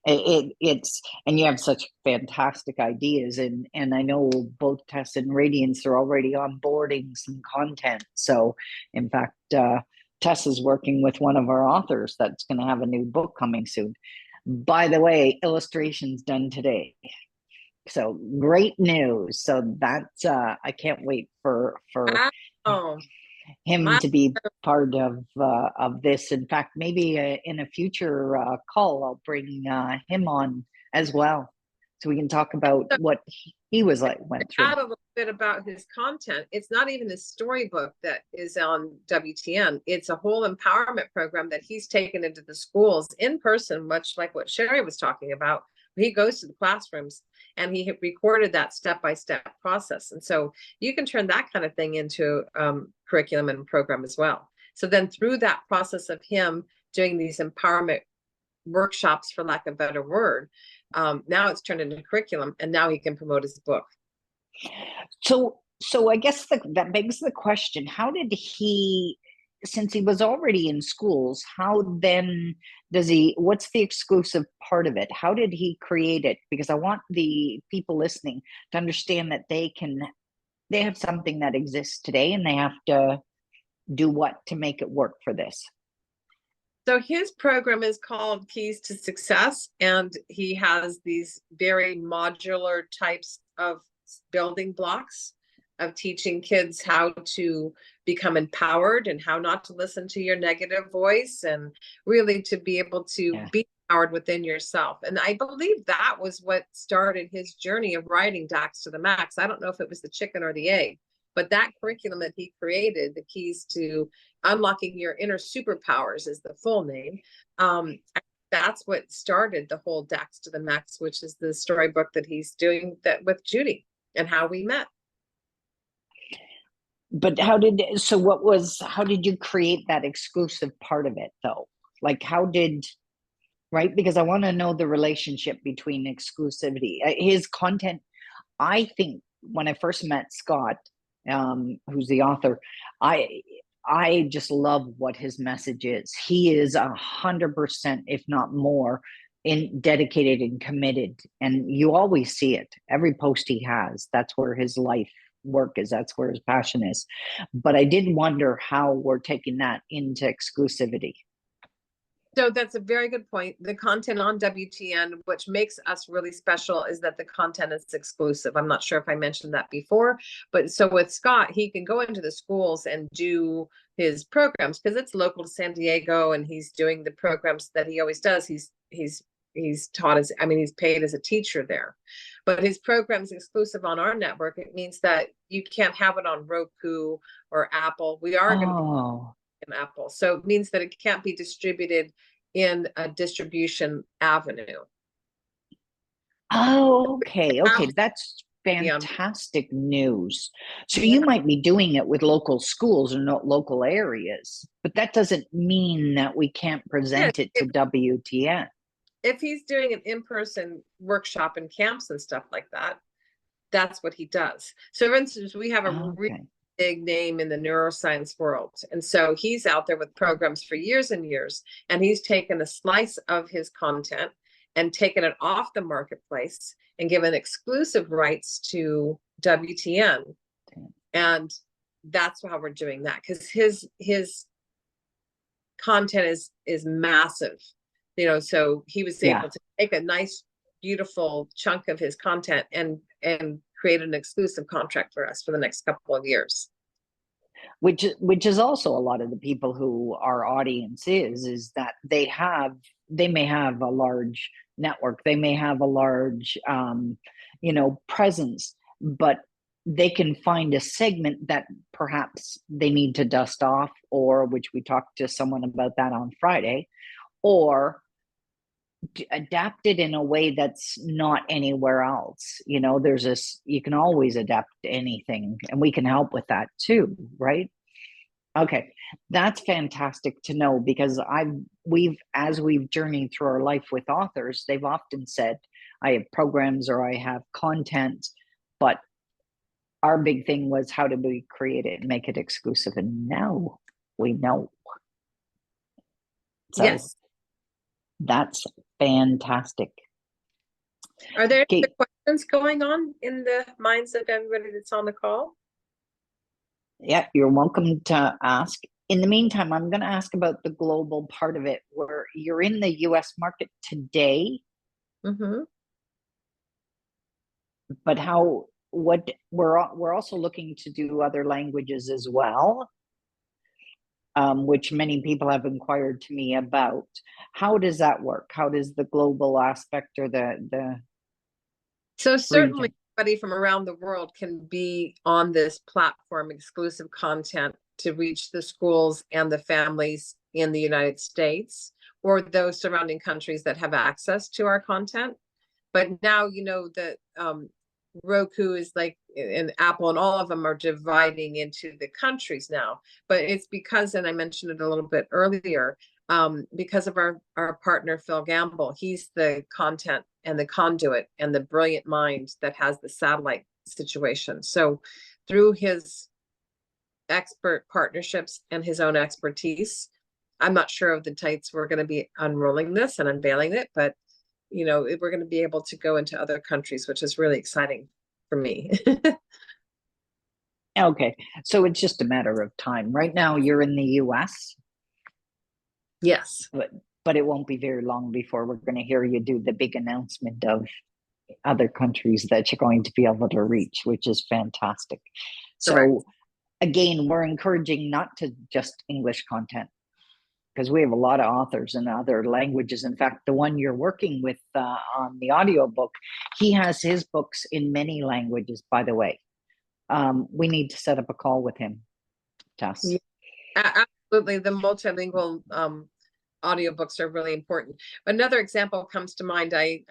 Speaker 1: It's and you have such fantastic ideas, and I know both Tess and Radiance are already onboarding some content. So in fact, Tess is working with one of our authors that's going to have a new book coming soon. By the way, illustrations done today. So great news. So that's I can't wait for
Speaker 4: Oh,
Speaker 1: him
Speaker 4: my,
Speaker 1: to be part of this. In fact, maybe in a future call, I'll bring him on as well, so we can talk about what he was like went through.
Speaker 4: add a little bit about his content. It's not even a storybook that is on WTN. It's a whole empowerment program that he's taken into the schools in person, much like what Sherry was talking about. He goes to the classrooms and he recorded that step-by-step process. And so you can turn that kind of thing into curriculum and program as well. So then through that process of him doing these empowerment workshops, for lack of a better word, now it's turned into curriculum, and now he can promote his book.
Speaker 1: So I guess that begs the question, how did he, since he was already in schools, how then what's the exclusive part of it? How did he create it? Because I want the people listening to understand that they have something that exists today, and they have to do what to make it work for this.
Speaker 4: So his program is called Keys to Success, and he has these very modular types of building blocks of teaching kids how to become empowered and how not to listen to your negative voice, and really to be able to be empowered within yourself. And I believe that was what started his journey of writing Dax to the Max. I don't know if it was the chicken or the egg, but that curriculum that he created, the Keys to Unlocking Your Inner Superpowers is the full name. That's what started the whole Dax to the Max, which is the storybook that he's doing that with Judy, and how we met.
Speaker 1: But how did you create that exclusive part of it though? Like right? Because I want to know the relationship between exclusivity, his content. I think when I first met Scott, who's the author, I just love what his message is. He is 100%, if not more, dedicated and committed, and you always see it. Every post he has, that's where his life work is. That's where his passion is. But I did wonder how we're taking that into exclusivity.
Speaker 4: So that's a very good point. The content on WTN, which makes us really special, is that the content is exclusive. I'm not sure if I mentioned that before, but so with Scott, he can go into the schools and do his programs because it's local to San Diego, and he's doing the programs that he always does. He's taught as, I mean, he's paid as a teacher there, but his program's exclusive on our network. It means that you can't have it on Roku or Apple. We are going to be in Apple. So it means that it can't be distributed in a distribution avenue.
Speaker 1: Oh, okay. That's fantastic news. So
Speaker 4: Yeah.
Speaker 1: you might be doing it with local schools or not local areas, but that doesn't mean that we can't present it to WTN.
Speaker 4: If he's doing an in-person workshop and camps and stuff like that, that's what he does. So for instance, we have a really
Speaker 1: Okay.
Speaker 4: big name in the neuroscience world. And so he's out there with programs for years and years, and he's taken a slice of his content and taken it off the marketplace and given exclusive rights to WTN. And that's how we're doing that, because his content is massive. You know, so he was able to take a nice, beautiful chunk of his content and create an exclusive contract for us for the next couple of years.
Speaker 1: Which is also a lot of the people who our audience is that they may have a large network, they may have a large presence, but they can find a segment that perhaps they need to dust off, or which we talked to someone about that on Friday, or adapt it in a way that's not anywhere else. You know, there's this, you can always adapt anything, and we can help with that too, right? Okay, that's fantastic to know, because as we've journeyed through our life with authors, they've often said, I have programs or I have content, but our big thing was, how do we create it and make it exclusive? And now we know. So
Speaker 4: yes.
Speaker 1: that's fantastic.
Speaker 4: Are there
Speaker 1: Okay.
Speaker 4: any questions going on in the minds of everybody that's on the call?
Speaker 1: Yeah, you're welcome to ask. In the meantime, I'm going to ask about the global part of it, where you're in the US market today,
Speaker 4: Mm-hmm.
Speaker 1: but what we're also looking to do other languages as well, which many people have inquired to me about. How does that work? How does the global aspect, or the
Speaker 4: So certainly
Speaker 1: region?
Speaker 4: anybody from around the world can be on this platform, exclusive content, to reach the schools and the families in the United States or those surrounding countries that have access to our content. But now, you know, that Roku is like, and Apple and all of them are dividing into the countries now. But it's because, and I mentioned it a little bit earlier, because of our partner, Phil Gamble. He's the content and the conduit and the brilliant mind that has the satellite situation. So through his expert partnerships and his own expertise, I'm not sure of the dates we're going to be unrolling this and unveiling it, but you know, we're going to be able to go into other countries, which is really exciting for me.
Speaker 1: Okay, so it's just a matter of time. Right now you're in the US.
Speaker 4: Yes.
Speaker 1: But it won't be very long before we're going to hear you do the big announcement of other countries that you're going to be able to reach, which is fantastic.
Speaker 4: Correct.
Speaker 1: So again, we're encouraging not to just English content, because we have a lot of authors in other languages. In fact, the one you're working with on the audiobook, he has his books in many languages, by the way. We need to set up a call with him, Tess.
Speaker 4: Yeah, absolutely. The multilingual audiobooks are really important. Another example comes to mind. I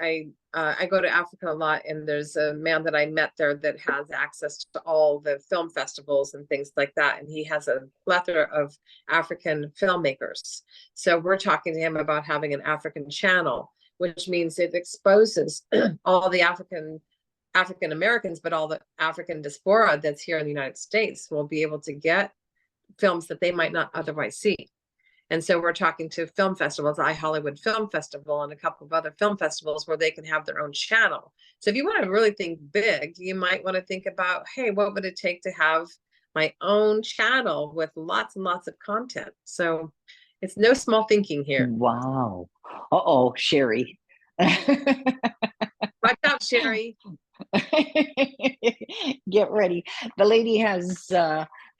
Speaker 4: go to Africa a lot, and there's a man that I met there that has access to all the film festivals and things like that, and he has a plethora of African filmmakers. So we're talking to him about having an African channel, which means it exposes all the African Americans, but all the African diaspora that's here in the United States will be able to get films that they might not otherwise see. And so we're talking to film festivals, Hollywood Film Festival, and a couple of other film festivals where they can have their own channel. So if you want to really think big, you might want to think about, hey, what would it take to have my own channel with lots and lots of content? So it's no small thinking here.
Speaker 1: Wow. Uh-oh, Sherry.
Speaker 4: Watch out, Sherry.
Speaker 1: Get ready. The lady has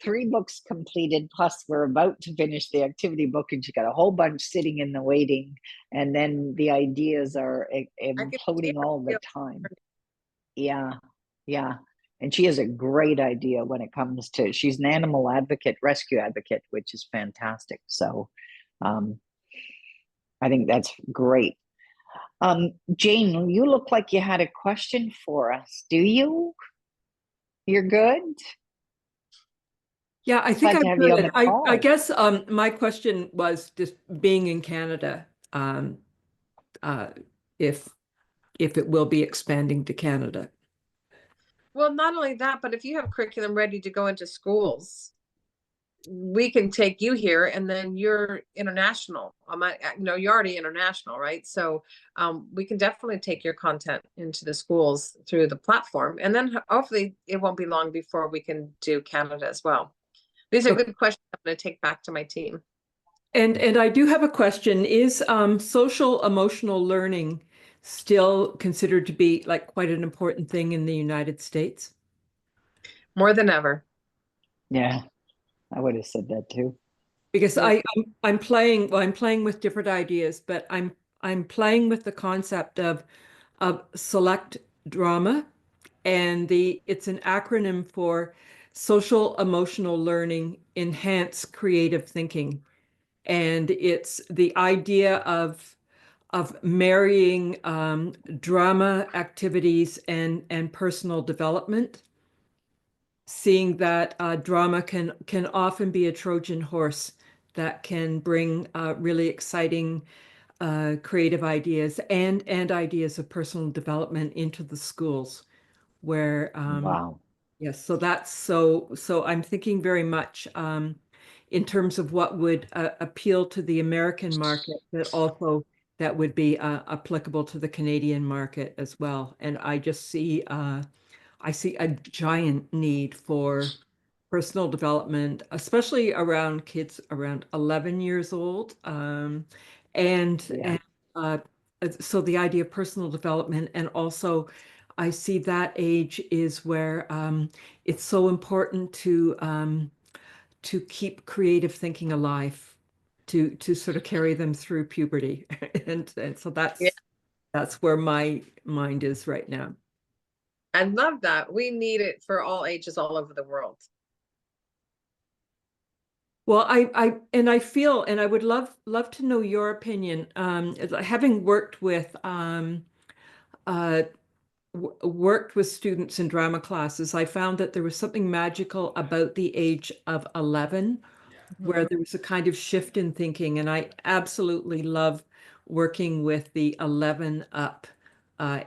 Speaker 1: 3 books completed, plus we're about to finish the activity book, and she got a whole bunch sitting in the waiting, and then the ideas are imploding all the time. Yeah, and she has a great idea when it comes to, she's an animal advocate, rescue advocate, which is fantastic. So I think that's great. Jane, you look like you had a question for us. Do you? You're good?
Speaker 5: Yeah, I think
Speaker 1: Glad to
Speaker 5: I'm
Speaker 1: have you on
Speaker 5: good.
Speaker 1: the call.
Speaker 5: I guess my question was just being in Canada, um, uh, if it will be expanding to Canada.
Speaker 4: Well, not only that, but if you have curriculum ready to go into schools, we can take you here and then you're international. You're already international, right? So we can definitely take your content into the schools through the platform. And then hopefully it won't be long before we can do Canada as well. These are good questions I'm going to take back to my team.
Speaker 5: And I do have a question. Is social emotional learning still considered to be like quite an important thing in the United States?
Speaker 4: More than ever.
Speaker 1: Yeah, I would have said that too.
Speaker 5: Because
Speaker 4: Yeah.
Speaker 5: I'm playing, well, I'm playing with different ideas, but I'm playing with the concept of select drama, and it's an acronym for social emotional learning, enhance creative thinking. And it's the idea of marrying drama activities and personal development, seeing that drama can often be a Trojan horse that can bring really exciting creative ideas and ideas of personal development into the schools where
Speaker 1: Wow.
Speaker 5: yes, so that's so I'm thinking very much in terms of what would appeal to the American market, but also that would be applicable to the Canadian market as well. And I see a giant need for personal development, especially around kids around 11 years old. And,
Speaker 1: Yeah.
Speaker 5: and so the idea of personal development, and also I see that age is where it's so important to keep creative thinking alive, to sort of carry them through puberty. And so
Speaker 4: Yeah.
Speaker 5: that's where my mind is right now.
Speaker 4: I love that. We need it for all ages all over the world.
Speaker 5: Well, I feel, and I would love to know your opinion. Having worked with uh, worked with students in drama classes, I found that there was something magical about the age of 11, where there was a kind of shift in thinking, and I absolutely love working with the 11 up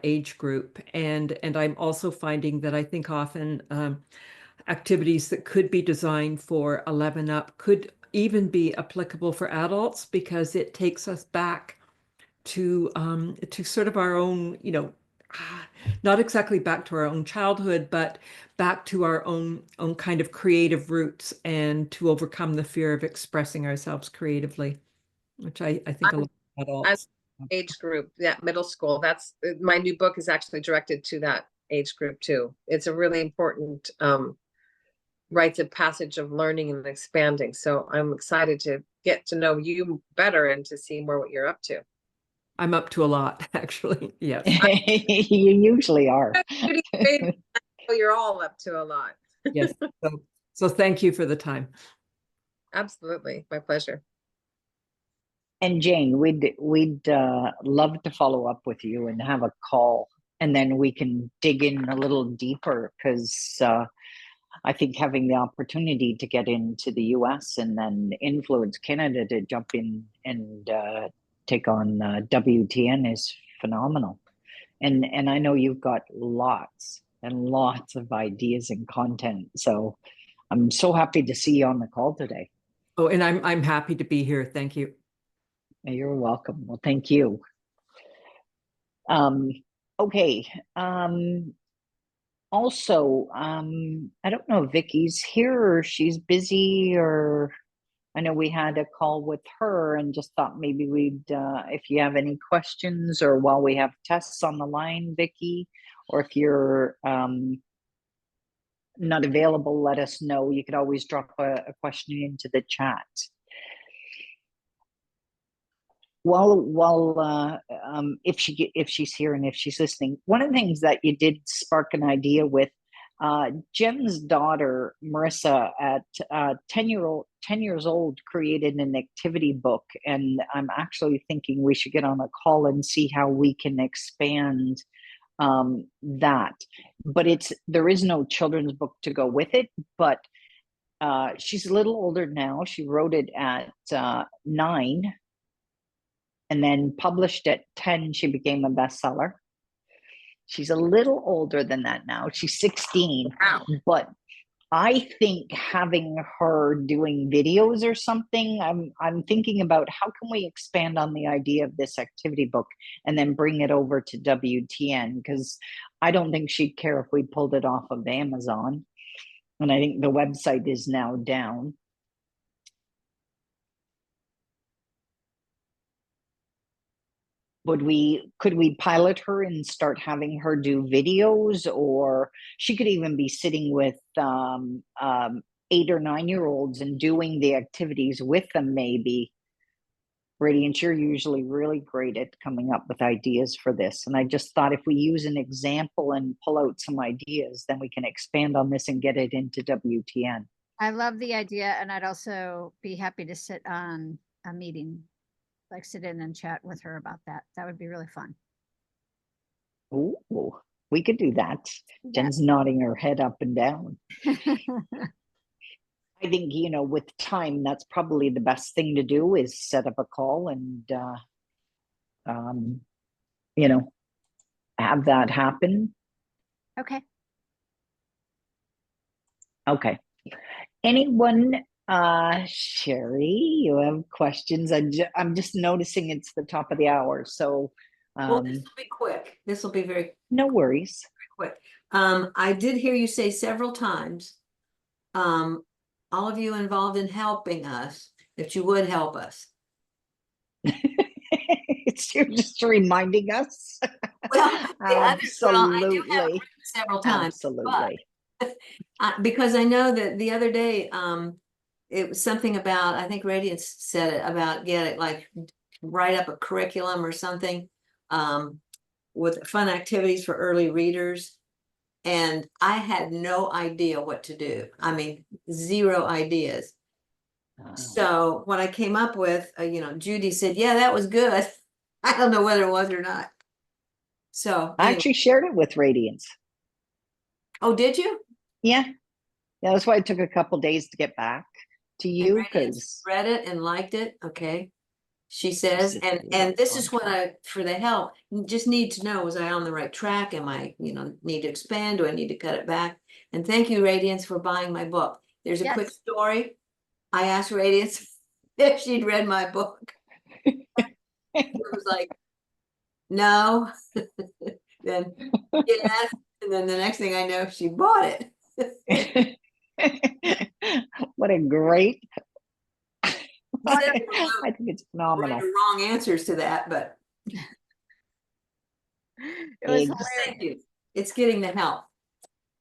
Speaker 5: age group, and I'm also finding that I think often activities that could be designed for 11 up could even be applicable for adults, because it takes us back to sort of our own, not exactly back to our own childhood, but back to our own kind of creative roots, and to overcome the fear of expressing ourselves creatively, which I think a lot of
Speaker 4: I
Speaker 5: adults.
Speaker 4: age group, yeah, middle school. That's my new book is actually directed to that age group too. It's a really important rites of passage of learning and expanding. So I'm excited to get to know you better and to see more what you're up to.
Speaker 5: I'm up to a lot, actually. Yes.
Speaker 1: You usually are.
Speaker 4: You're all up to a lot.
Speaker 5: Yes. So thank you for the time.
Speaker 4: Absolutely. My pleasure.
Speaker 1: And Jane, we'd love to follow up with you and have a call, and then we can dig in a little deeper, because I think having the opportunity to get into the US and then influence Canada to jump in and take on WTN is phenomenal. And I know you've got lots and lots of ideas and content. So I'm so happy to see you on the call today.
Speaker 5: Oh, and I'm happy to be here. Thank you.
Speaker 1: You're welcome. Well, thank you. Okay. Also, I don't know if Vicky's here or she's busy, or I know we had a call with her and just thought maybe we'd, if you have any questions, or while we have Tess on the line, Vicky, or if you're not available, let us know. You could always drop a question into the chat. If she's here and if she's listening, one of the things that you did spark an idea with Jim's daughter, Marissa, at 10 years old, created an activity book. And I'm actually thinking we should get on a call and see how we can expand that. But there is no children's book to go with it, but she's a little older now. She wrote it at 9 and then published at 10. She became a bestseller. She's a little older than that now. She's 16.
Speaker 3: Wow.
Speaker 1: But I think having her doing videos or something, I'm thinking about how can we expand on the idea of this activity book and then bring it over to WTN, because I don't think she'd care if we pulled it off of Amazon. And I think the website is now down. Could we pilot her and start having her do videos, or she could even be sitting with 8 or 9-year-olds and doing the activities with them, maybe. Radiance, you're usually really great at coming up with ideas for this. And I just thought if we use an example and pull out some ideas, then we can expand on this and get it into WTN.
Speaker 2: I love the idea, and I'd also be happy to sit on a meeting, like sit in and chat with her about that. That would be really fun.
Speaker 1: Ooh, we could do that. Jen's nodding her head up and down. I think, with time, that's probably the best thing to do is set up a call and, have that happen.
Speaker 2: Okay.
Speaker 1: Okay. Anyone, Sherry, you have questions? I'm just noticing it's the top of the hour. So,
Speaker 3: Well, this will be quick. This will be very
Speaker 1: no worries.
Speaker 3: quick. I did hear you say several times, all of you involved in helping us, that you would help us.
Speaker 1: You're just reminding us.
Speaker 3: Well, I do
Speaker 1: Absolutely.
Speaker 3: have several times.
Speaker 1: Absolutely.
Speaker 3: But, because I know that the other day, it was something about, I think Radiance said it about write up a curriculum or something, with fun activities for early readers. And I had no idea what to do. I mean, zero ideas. So what I came up with, Judy said, yeah, that was good. I don't know whether it was or not. So
Speaker 1: I actually shared it with Radiance.
Speaker 3: Oh, did you?
Speaker 1: Yeah. That's why it took a couple days to get back to you, because
Speaker 3: read it and liked it. Okay. She says, and this is what for the help, just need to know, was I on the right track? Am I, need to expand? Do I need to cut it back? And thank you, Radiance, for buying my book. There's a quick story. I asked Radiance if she'd read my book. It was like, no. Then yes. And then the next thing I know, she bought it.
Speaker 1: What a great
Speaker 3: I
Speaker 1: think it's phenomenal.
Speaker 3: Wrong answers to that, but
Speaker 2: it was hilarious.
Speaker 3: Thank you. It's getting the help.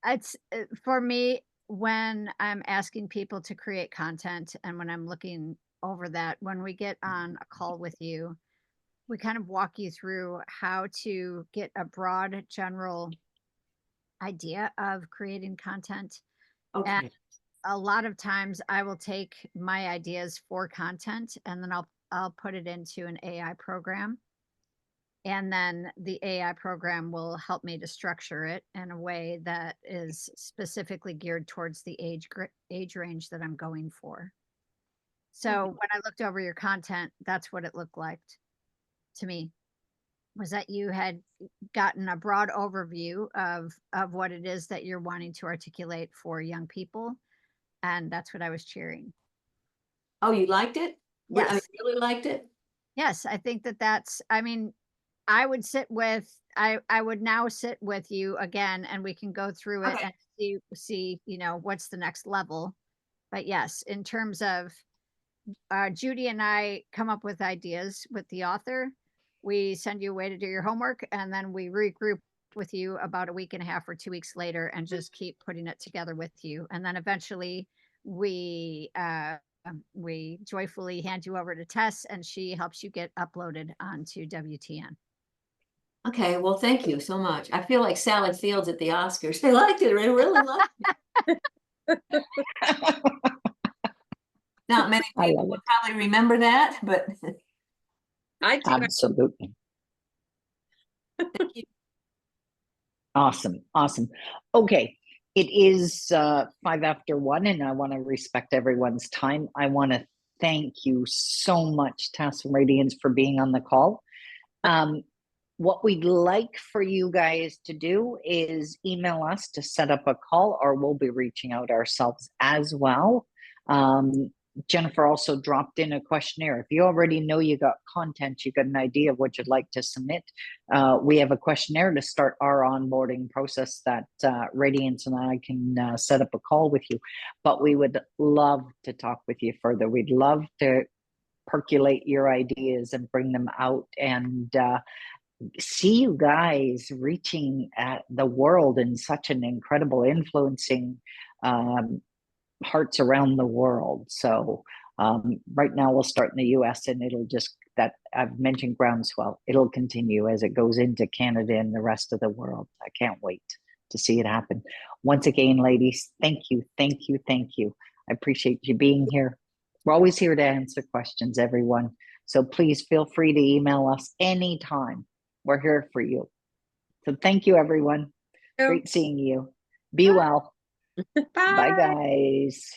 Speaker 2: It's for me, when I'm asking people to create content and when I'm looking over that, when we get on a call with you, we kind of walk you through how to get a broad general idea of creating content.
Speaker 3: Okay.
Speaker 2: And a lot of times I will take my ideas for content and then I'll put it into an AI program. And then the AI program will help me to structure it in a way that is specifically geared towards the age range that I'm going for. So when I looked over your content, that's what it looked like to me, was that you had gotten a broad overview of what it is that you're wanting to articulate for young people. And that's what I was cheering.
Speaker 3: Oh, you liked it?
Speaker 2: Yes.
Speaker 3: I mean, really liked it?
Speaker 2: Yes, I think that's, I mean, I would now sit with you again and we can go through it and see, what's the next level. But yes, in terms of Judy and I come up with ideas with the author, we send you away to do your homework, and then we regroup with you about a week and a half or 2 weeks later and just keep putting it together with you. And then eventually we joyfully hand you over to Tess and she helps you get uploaded onto WTN.
Speaker 3: Okay, well, thank you so much. I feel like Sally Fields at the Oscars. I liked it. I really liked it. Not many
Speaker 1: I
Speaker 3: people
Speaker 1: love
Speaker 3: will
Speaker 1: it.
Speaker 3: probably remember that, but
Speaker 4: I do.
Speaker 1: Absolutely.
Speaker 3: thank you.
Speaker 1: Awesome. Awesome. Okay. It is 1:05, and I want to respect everyone's time. I want to thank you so much, Task Radiance, for being on the call. What we'd like for you guys to do is email us to set up a call, or we'll be reaching out ourselves as well. Jennifer also dropped in a questionnaire. If you already know you got content, you got an idea of what you'd like to submit, we have a questionnaire to start our onboarding process that Radiance and I can set up a call with you. But we would love to talk with you further. We'd love to percolate your ideas and bring them out and see you guys reaching at the world in such an incredible, influencing hearts around the world. So right now we'll start in the US, and it'll just, that I've mentioned groundswell, it'll continue as it goes into Canada and the rest of the world. I can't wait to see it happen. Once again, ladies, thank you, thank you, thank you. I appreciate you being here. We're always here to answer questions, everyone. So please feel free to email us anytime. We're here for you. So thank you, everyone. Great seeing you. Be well. Bye,
Speaker 4: Bye.
Speaker 1: guys.